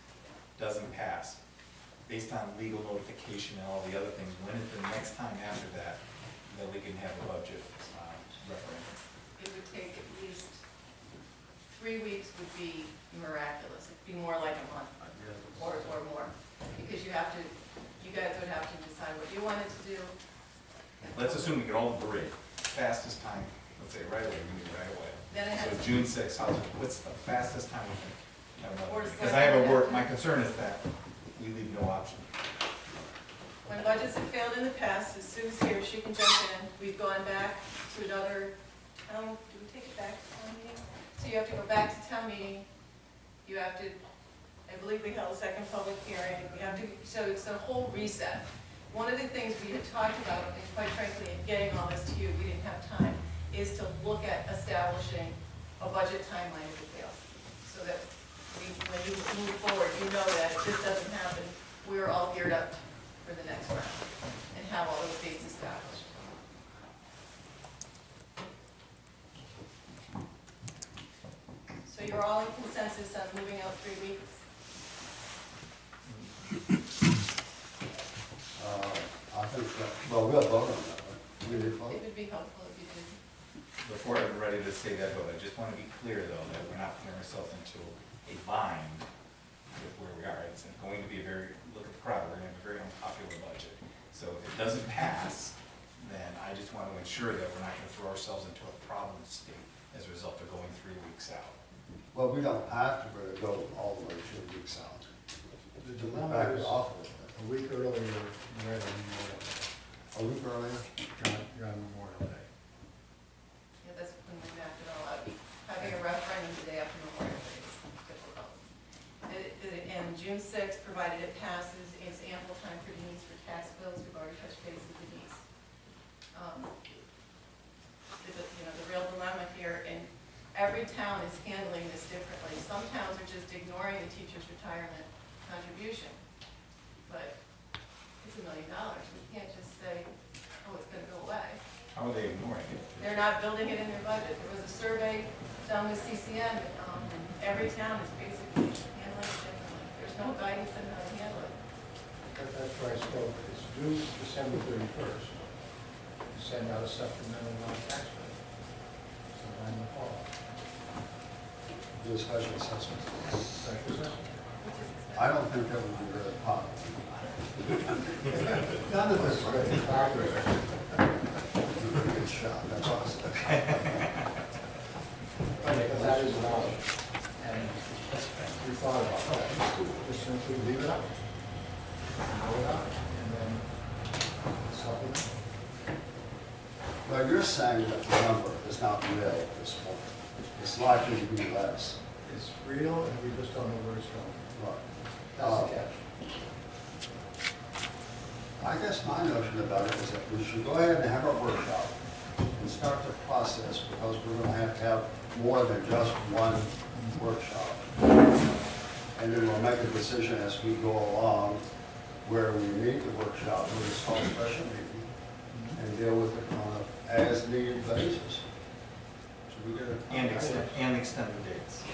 doesn't pass, based on legal notification and all the other things, when is the next time after that that we can have a budget referendum?
It would take at least 3 weeks would be miraculous. It'd be more like a month or more. Because you guys would have to decide what you wanted to do.
Let's assume we can all agree, fastest time, let's say right away, we need right away.
Then it has
So
to
June 6th, what's the fastest time we can have another
Or
meeting? Because I have a work,
select-
my concern is that we leave no option.
When budgets have failed in the past, as Sue's here, she can jump in. We've gone back to another town, do we take it back to town meeting? So you have to go back to town meeting. You have to, I believe we held a second public hearing. You have to, so it's a whole reset. One of the things we had talked about, and quite frankly, in getting all this to you, we didn't have time, is to look at establishing a budget timeline if it fails. So that when you move forward, you know that if this doesn't happen, we're all geared up for the next round and have all those dates established. So you're all in consensus on moving out 3 weeks?
I think that, well, we'll vote on that, right? We need to vote?
It would be helpful if you did.
Before I'm ready to say that vote, I just want to be clear though, that we're not putting ourselves into a bind with where we are. It's going to be a very, look at the crowd, we're going to have a very unpopular budget. So if it doesn't pass, then I just want to ensure that we're not going to throw ourselves into a problem state as a result of going 3 weeks out.
Well, we don't have to really go all the way 2 weeks out.
The
We're
dilemma
back
is
off of it.
a week earlier, you're at Memorial Day.
A week earlier?
You're on Memorial Day.
Yeah, that's when we mapped it all out. Having a referendum the day after Memorial Day is difficult. And June 6th, provided it passes, is ample time for Denise for tax bills. We've already touched base with Denise. The real dilemma here, and every town is handling this differently. Some towns are just ignoring the teacher's retirement contribution. But it's $1 million. We can't just say, oh, it's going to go away.
How are they ignoring it?
They're not building it in their budget. There was a survey done with CCM, and every town is basically handling it differently. There's no guidance on how to handle it.
That's where I spoke, it's due December 31st. To send out a supplemental non-tax bill. Sometime in the fall.
Do a special assessment.
Special assessment.
Which is
I don't think that would be very popular.
None of this is going to be accurate.
Good shot, that's awesome.
Because that is knowledge. And we thought about that. Just simply leave it up. Leave it up, and then supplement.
Well, you're saying that the number is not real at this point. It's likely to be less.
It's real, and we just don't know where it's going.
Right.
That's the catch.
I guess my notion about it is that we should go ahead and have our workshop and start the process, because we're going to have more than just one workshop. And then we'll make a decision as we go along where we meet the workshop, where it's called special meeting, and deal with it on a as-needed basis. So we get it.
And extend the dates.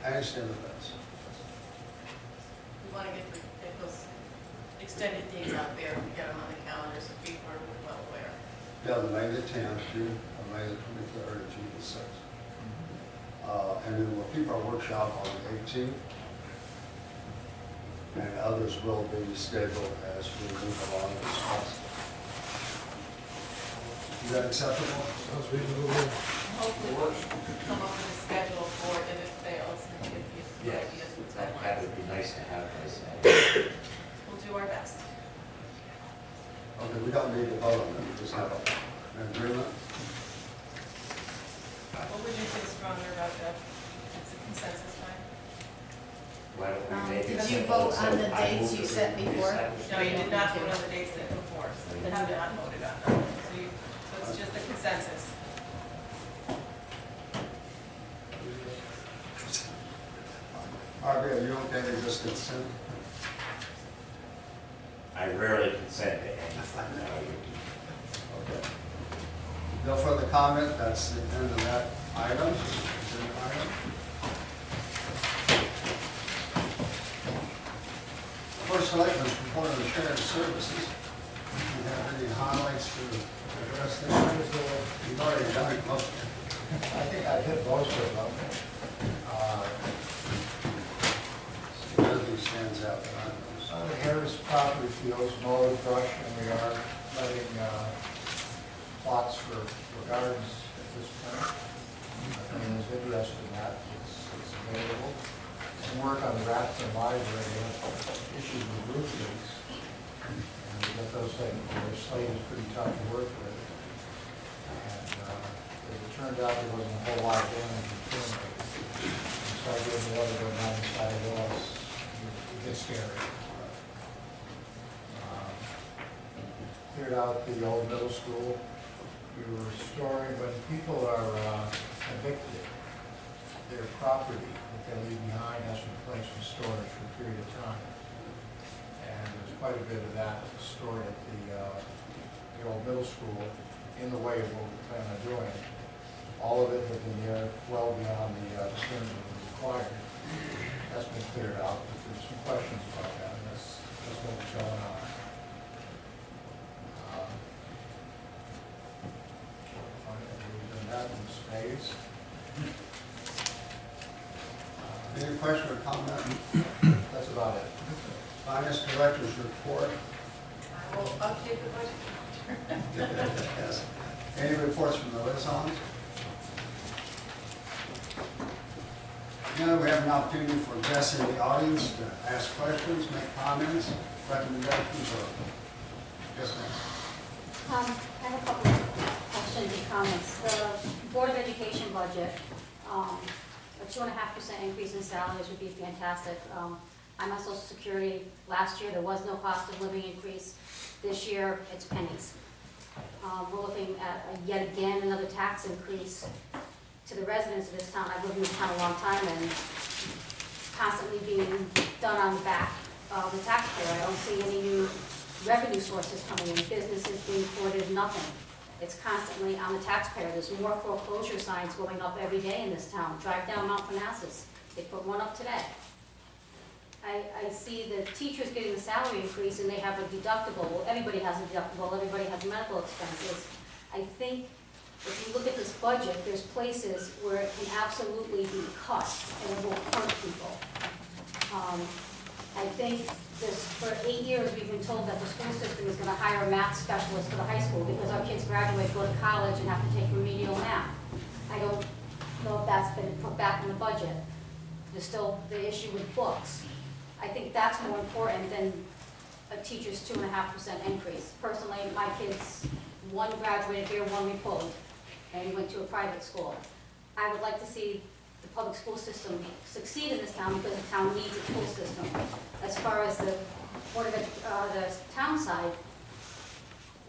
And extend the dates.
We want to get those extended dates out there, get them on the calendar so people are well aware.
Yeah, the May the 10th, June, May the 23rd, and June the 6th. And then we'll keep our workshop on the 18th. And others will be scheduled as we move along in this process. Is that acceptable?
Sounds reasonable.
Hopefully we'll come up with a schedule for it if it fails and give you some
Yes,
ideas for
that
timelines.
would be nice to have, I say.
We'll do our best.
Okay, we don't need to vote on it, we just have an agreement.
What would you feel stronger about that? It's a consensus time?
Why don't we make it
Did you
simple?
vote on the
So I
dates
move
you
that
set
we
before?
establish
No, you did not vote on the dates that before, so you have not voted on them. So it's just a consensus.
Arby, are you okay to just consent?
I rarely consent to anything.
Okay. No further comment, that's the end of that item. Agenda item. First selectmen's report on the shared services. Do you have any highlights to address there? You've already done it most of it.
I think I hit most of them.
Nothing stands out that I noticed.
The Harris property fields mowed, brush, and we are letting plots for gardens at this point. If anyone's interested in that, it's available. Some work on the Raptor Library, issues with roof leaks. And we got those things, their slate is pretty tough to work with. And as it turned out, there wasn't a whole lot of damage in terms. So I gave the other go down the side of the walls. It gets scary. Cleared out the old middle school. We were restoring, when people are evicted, their property that they leave behind has to be placed in storage for a period of time. And there's quite a bit of that stored at the old middle school in the way of what we plan on doing. All of it has been there well beyond the terms that were required. That's been cleared out, but there's some questions about that, and that's what's going on. We've done that in spades.
Any question or comment?
That's about it.
Finance Director's report.
I will update the budget.
Yes. Any reports from the liaisons? Now we have an opportunity for guests in the audience to ask questions, make comments, recommendations, or yes, ma'am.
I have a couple of questions and comments. The Board of Education budget, a 2.5% increase in salaries would be fantastic. I'm on Social Security. Last year, there was no cost of living increase. This year, it's pennies. We're looking at, yet again, another tax increase to the residents of this town. I've lived in this town a long time, and constantly being done on the back of the taxpayer. I don't see any new revenue sources coming in, businesses being ported, nothing. It's constantly on the taxpayer. There's more foreclosure signs going up every day in this town. Drive down Mount Parnassus. They put one up today. I see the teachers getting the salary increase and they have a deductible. Well, everybody has a deductible, everybody has medical expenses. I think if you look at this budget, there's places where it can absolutely be cut and it will hurt people. I think this, for 8 years, we've been told that the school system is gonna hire a math specialist for the high school because our kids graduate, go to college, and have to take remedial math. I don't know if that's been put back in the budget. There's still the issue with books. I think that's more important than a teacher's 2.5% increase. Personally, my kids, one graduated here, one we pulled, and went to a private school. I would like to see the public school system succeed in this town because the town needs a school system. As far as the Board of the town side,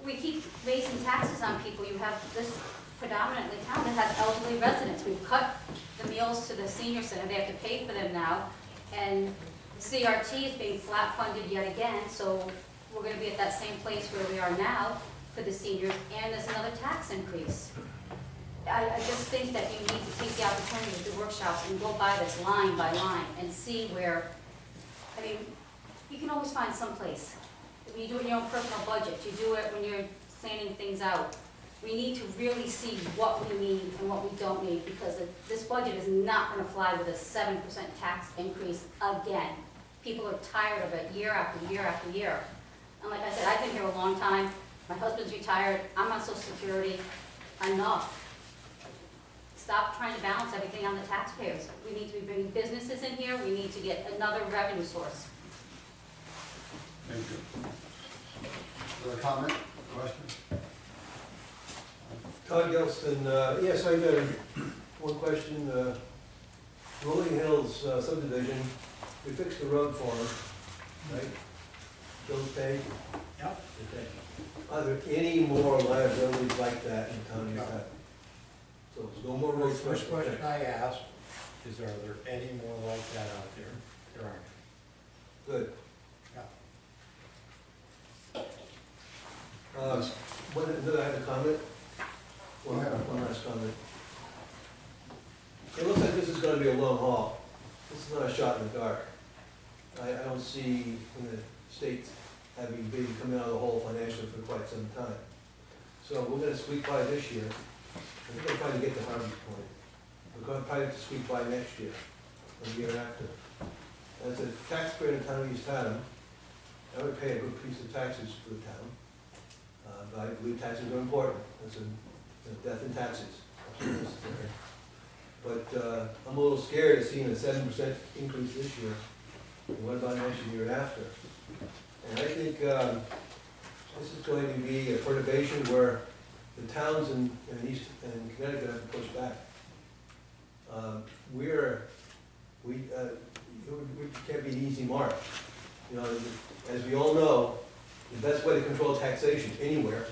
we keep raising taxes on people. You have this predominantly town that has elderly residents. We've cut the meals to the senior center. They have to pay for them now. And CRT is being flat funded yet again, so we're gonna be at that same place where we are now for the seniors, and there's another tax increase. I just think that you need to take the opportunity to do workshops and go by this line by line and see where, I mean, you can always find some place. When you do it in your own personal budget, you do it when you're planning things out. We need to really see what we need and what we don't need, because this budget is not gonna fly with a 7% tax increase again. People are tired of it year after year after year. And like I said, I've been here a long time. My husband's retired. I'm on Social Security. Enough. Stop trying to balance everything on the taxpayers. We need to be bringing businesses in here. We need to get another revenue source.
Thank you. Other comment, question?
Todd Gelston, yes, I got one question. Rolling Hills subdivision, we fixed the road for them, right? Those paid?
Yep.
Okay. Are there any more liabilities like that in town of Haddam? So there's no more roads.
First question I asked is, are there any more like that out there? There aren't.
Good.
Yeah.
I have a comment. One last comment. It looks like this is gonna be a long haul. This is not a shot in the dark. I don't see in the state having been coming out of the hole financially for quite some time. So we're gonna squeak by this year, and we're gonna try to get to Harvey's point. We're gonna try to squeak by next year, or the year after. As a taxpayer in the town of East Haddam, I would pay a good piece of taxes for the town. But I believe taxes are important. That's a death in taxes. Absolutely necessary. But I'm a little scared of seeing a 7% increase this year. And what about next year after? And I think this is going to be a perturbation where the towns in East and Connecticut have to push back. We can't be an easy mark. You know, as we all know, the best way to control taxation anywhere,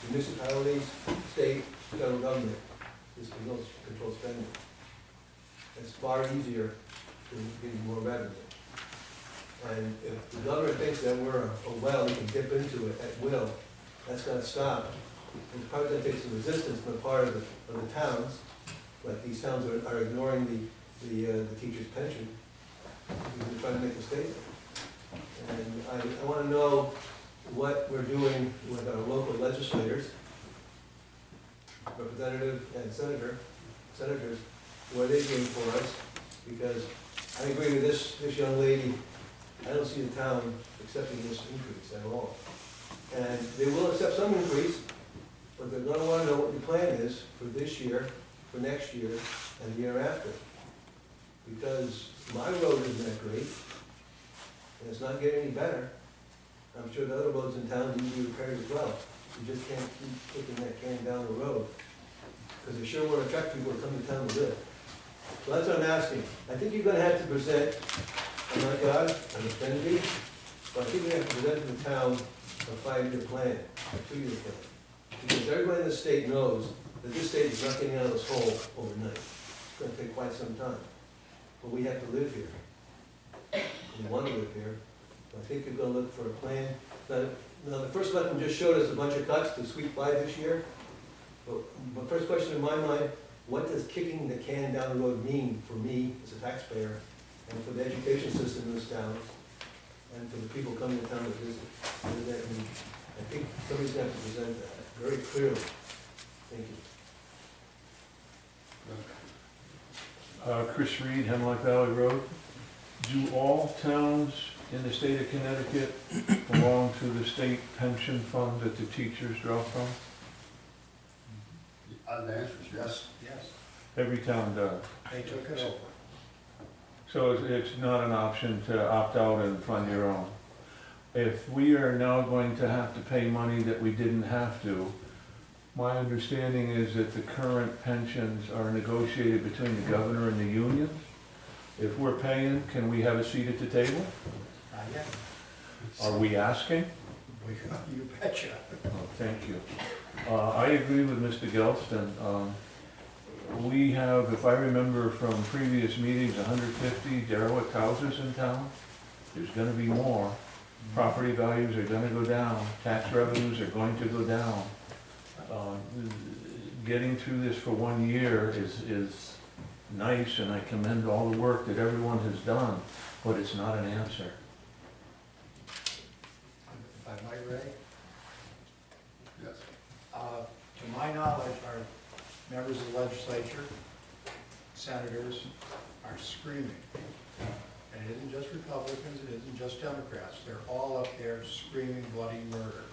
municipalities, state, federal government, is to control spending. It's far easier than getting more revenue. And if the government thinks that we're a well, we can dip into it at will, that's going to stop. And it's probably going to take some resistance on the part of the towns, like these towns are ignoring the teacher's pension. We're trying to make a statement. And I want to know what we're doing with our local legislators, representative and senators, what are they doing for us? Because I agree with this young lady. I don't see the town accepting this increase at all. And they will accept some increase, but they're going to want to know what the plan is for this year, for next year, and the year after. Because my road isn't that great, and it's not getting any better. I'm sure the other roads in town need to be repaired as well. You just can't keep kicking that can down the road, because they sure want to attract people to come to town to live. So that's what I'm asking. I think you're going to have to present, oh my God, I'm offended, but I think you have to present to the town a 5-year plan, a 2-year plan. Because everybody in the state knows that this state is not getting out of this hole overnight. It's going to take quite some time. But we have to live here. We want to live here. I think you're going to look for a plan. Now the first selectman just showed us a bunch of cuts to sweep by this year. But first question in my mind, what does kicking the can down the road mean for me as a taxpayer and for the education system in this town and for the people coming to town to visit? What does that mean? I think somebody's going to have to present that very clearly. Thank you.
Chris Reed, Hemlock Valley Road. Do all towns in the state of Connecticut belong to the state pension fund that the teachers draw from?
The answer is yes.
Yes,
Every town does.
they took it over.
So it's not an option to opt out and fund your own. If we are now going to have to pay money that we didn't have to, my understanding is that the current pensions are negotiated between the governor and the unions. If we're paying, can we have a seat at the table?
Not yet.
Are we asking?
You betcha.
Oh, thank you. I agree with Mr. Gelston. We have, if I remember from previous meetings, 150 derelict houses in town. There's gonna be more. Property values are gonna go down, tax revenues are going to go down. Getting through this for 1 year is nice, and I commend all the work that everyone has done, but it's not an answer.
If I might, Ray?
Yes.
To my knowledge, our members of the legislature, senators, are screaming. And it isn't just Republicans, it isn't just Democrats, they're all up there screaming bloody murder.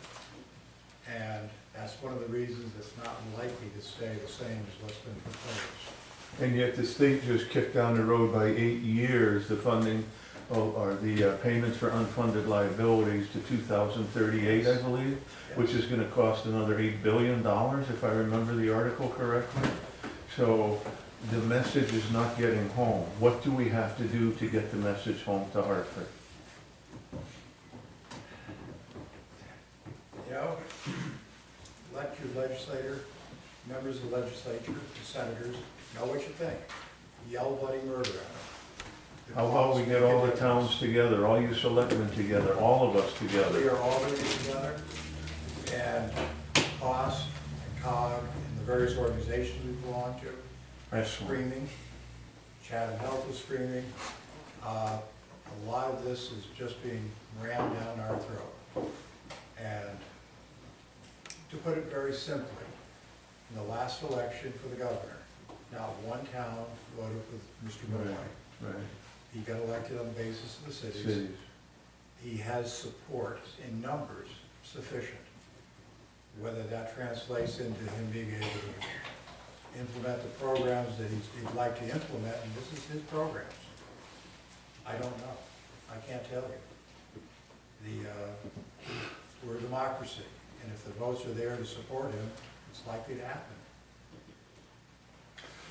And that's one of the reasons it's not likely to stay the same as what's been proposed.
And yet the state just kicked down the road by 8 years the funding, or the payments for unfunded liabilities to 2038, I believe, which is gonna cost another $8 billion, if I remember the article correctly. So the message is not getting home. What do we have to do to get the message home to Hartford?
You know, let your legislator, members of the legislature, the senators, know what you think. Yell bloody murder at them.
How about we get all the towns together, all you selectmen together, all of us
We
together?
are all going to get together, and COS and COG and the various organizations we belong to,
Excellent.
screaming. Chatham Health is screaming. A lot of this is just being rammed down our throat. And to put it very simply, in the last election for the governor, not one town voted with Mr. Malloy.
Right,
He got elected on the basis of the cities.
cities.
He has support in numbers sufficient. Whether that translates into him being able to implement the programs that he'd like to implement, and this is his programs. I don't know. I can't tell you. We're a democracy, and if the votes are there to support him, it's likely to happen.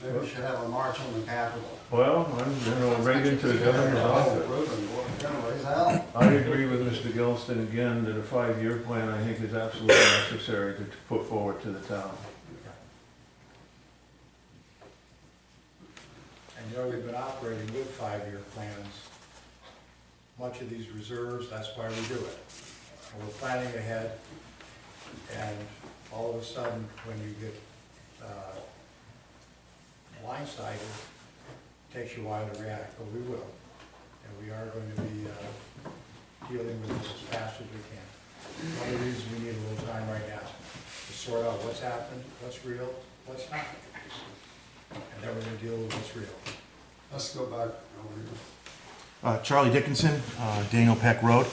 Maybe we should have a march on the Capitol.
Well, I'm right into the governor's office.
Anyways, Al?
I agree with Mr. Gilston again that a 5-year plan, I think, is absolutely necessary to put forward to the town.
And you know, we've been operating with 5-year plans. Much of these reserves, that's why we do it. And we're planning ahead, and all of a sudden, when you get blindsided, it takes you a while to react, but we will. And we are going to be dealing with this as fast as we can. One of the reasons we need a little time right now to sort out what's happened, what's real, what's not. And then we're going to deal with what's real.
Let's go back over here.
Charlie Dickinson, Daniel Peck Road.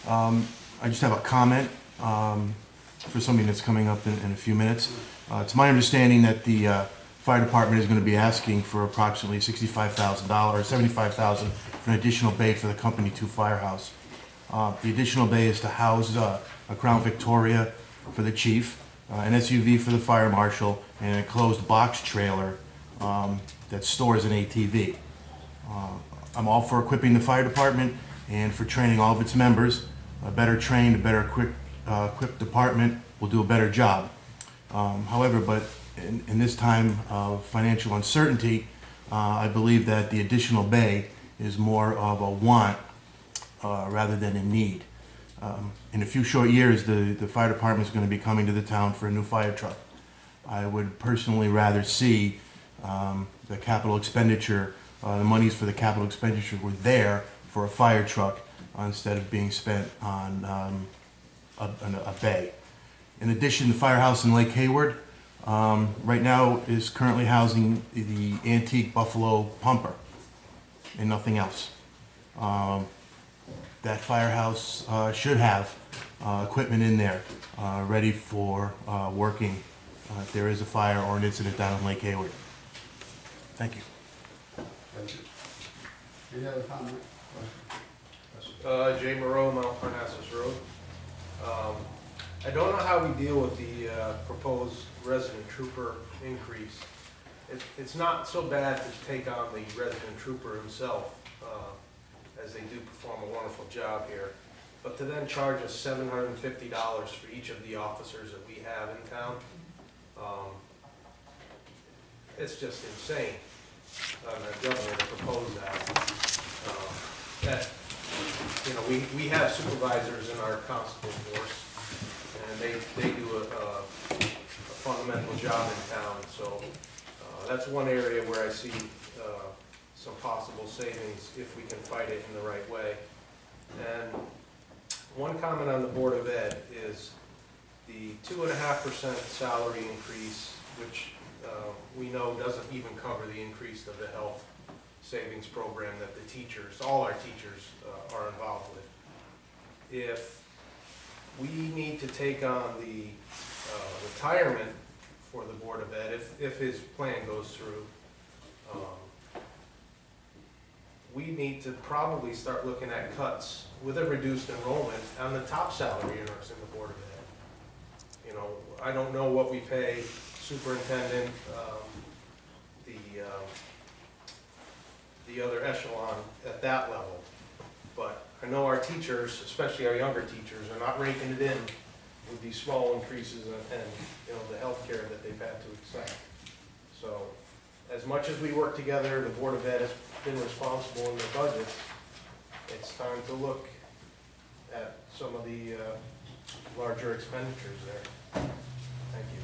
I just have a comment for something that's coming up in a few minutes. It's my understanding that the fire department is going to be asking for approximately $65,000 or $75,000 for an additional bay for the Company 2 firehouse. The additional bay is to house a Crown Victoria for the chief, an SUV for the fire marshal, and an enclosed box trailer that stores an ATV. I'm all for equipping the fire department and for training all of its members. A better trained, a better equipped department will do a better job. However, but in this time of financial uncertainty, I believe that the additional bay is more of a want rather than a need. In a few short years, the fire department is going to be coming to the town for a new fire truck. I would personally rather see the capital expenditure, the monies for the capital expenditure were there for a fire truck instead of being spent on a bay. In addition, the firehouse in Lake Hayward right now is currently housing the antique Buffalo pumper and nothing else. that firehouse should have equipment in there ready for working if there is a fire or an incident down in Lake Hayward. Thank you.
Thank you. Any other comment?
Jay Moreau, Mount Parnassus Road. I don't know how we deal with the proposed resident trooper increase. It's not so bad to take on the resident trooper himself, as they do perform a wonderful job here, but to then charge us $750 for each of the officers that we have in town, it's just insane on the governor to propose that. You know, we have supervisors in our constable force, and they do a fundamental job in town, so that's one area where I see some possible savings if we can fight it in the right way. And one comment on the Board of Ed is the 2.5% salary increase, which we know doesn't even cover the increase of the health savings program that the teachers, all our teachers are involved with. If we need to take on the retirement for the Board of Ed, if his plan goes through, we need to probably start looking at cuts with a reduced enrollment on the top salary earners in the Board of Ed. You know, I don't know what we pay superintendent, the other echelon at that level, but I know our teachers, especially our younger teachers, are not raking it in with these small increases and you know, the health care that they've had to accept. So as much as we work together, the Board of Ed has been responsible in their budgets, it's time to look at some of the larger expenditures there. Thank you.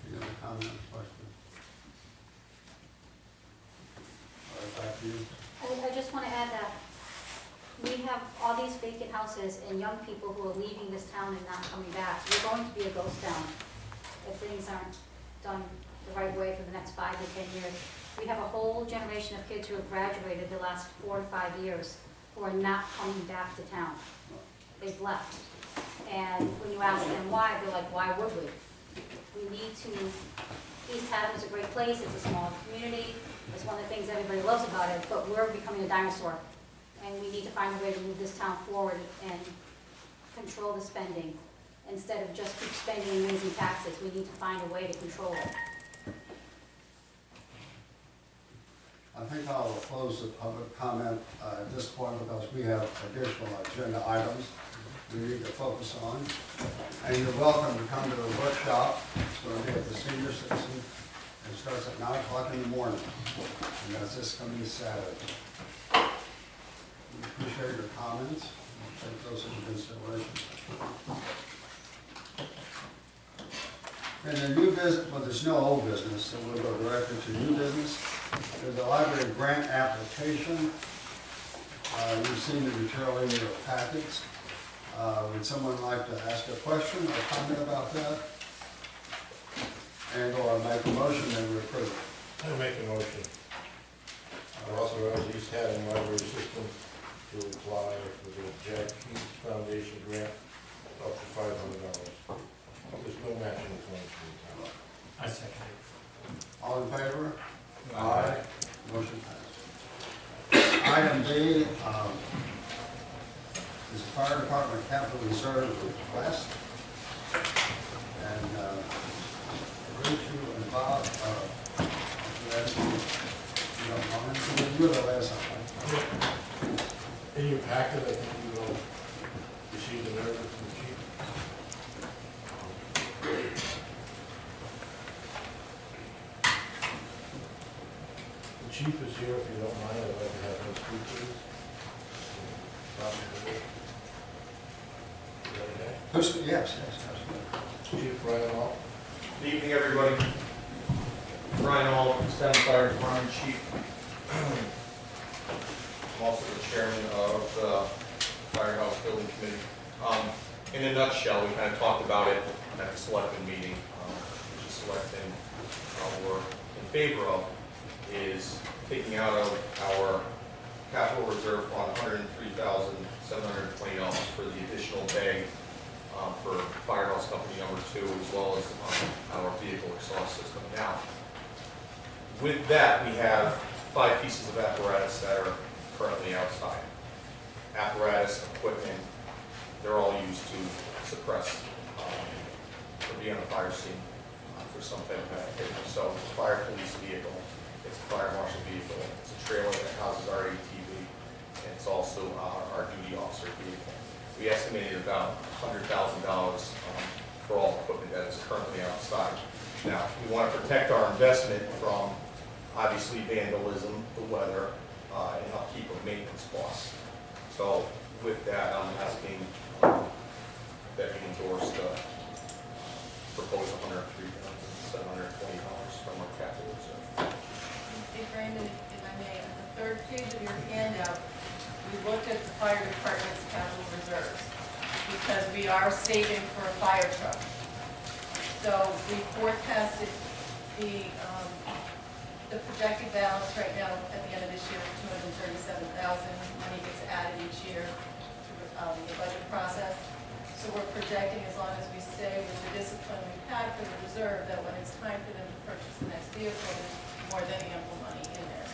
Any other comment or question? All right, back to you.
I just want to add that we have all these vacant houses and young people who are leaving this town and not coming back. We're going to be a ghost town if things aren't done the right way for the next 5 to 10 years. We have a whole generation of kids who have graduated the last 4 to 5 years who are not coming back to town. They've left. And when you ask them why, they're like, why would we? We need to, East Haddam is a great place, it's a small community, it's one of the things everybody loves about it, but we're becoming a dinosaur. And we need to find a way to move this town forward and control the spending. Instead of just keep spending and raising taxes, we need to find a way to control it.
I think I'll close the public comment at this point because we have additional agenda items we need to focus on. And you're welcome to come to the workshop. It's going to be at the senior citizen. It starts at 9 o'clock in the morning. And that's this coming Saturday. We appreciate your comments. We'll take those into consideration. And the new business, well, there's no old business, so we'll go directly to new business. There's a library grant application. You've seen the material in your packets. Would someone like to ask a question or comment about that? And or make a motion that we approve it?
I make a motion. I authorize East Haddam Library System to apply for the Jack Keats Foundation grant up to $500. There's no matching funds from the town.
I second it.
All in favor? Aye. Motion passed. Item B is the fire department capital reserve request. And Rachel and Bob, if you don't mind, you're the last one.
In your packet, I think you will receive the narrative from the chief. The chief is here, if you don't mind, I'd like to have him speak to you. Is that okay?
Yes, absolutely.
Chief Ryan Hall.
Good evening, everybody. Ryan Hall, Extended Fire Department Chief. I'm also the chairman of the Firehouse Building Committee. In a nutshell, we kind of talked about it at the selectmen meeting, which is selecting we're in favor of is taking out of our capital reserve fund $103,720 for the additional bay for Firehouse Company number 2, as well as our vehicle exhaust system. Now, with that, we have 5 pieces of apparatus that are currently outside. Apparatus, equipment, they're all used to suppress or be on a fire scene for some type of activity. So it's a fire police vehicle, it's a fire marshal vehicle, it's a trailer that houses our ATV, and it's also our duty officer vehicle. We estimated about $100,000 for all equipment that is currently outside. Now, we want to protect our investment from obviously vandalism, the weather, and upkeep of maintenance costs. So with that, I'm asking that you endorse the proposed $103,720 from our capital reserve.
Hey, Brandon, if I may, on the 3rd page of your handout, we looked at the fire department's capital reserves because we are saving for a fire truck. So we forecasted the projected balance right now at the end of this year is $237,000. Money gets added each year to the budget process. So we're projecting, as long as we stay with the discipline we've had for the reserve, that when it's time for them to purchase the next vehicle, there's more than ample money in there.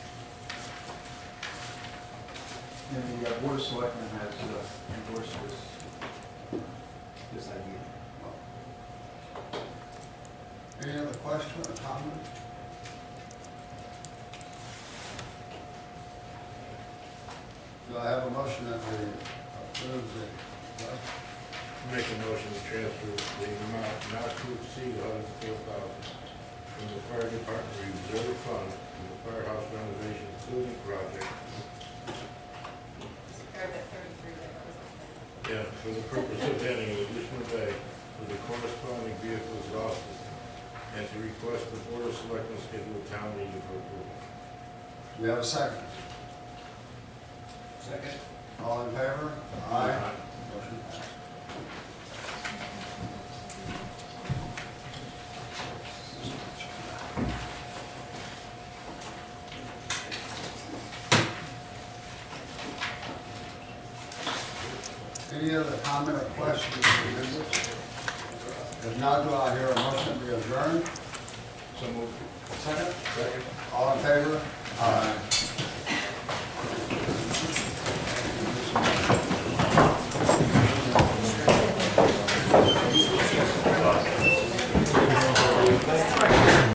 And the Board of Selectmen has endorsed this idea.
Any other question or comment? Do I have a motion that we approve the,
Make a motion to transfer the amount not to exceed $104,000 from the fire department reserve fund to the firehouse renovation including project.
Paragraph 33 there, that was okay.
Yeah, for the purpose of adding an additional bay for the corresponding vehicle exhaust system, and to request the Board of Selectmen schedule a town meeting for approval.
do we have a second?
Second.
All in favor? Aye. Motion passed. Any other comment or questions from members? If not, do I hear a motion to adjourn?
So moved.
Second.
Second.
All in favor? Aye.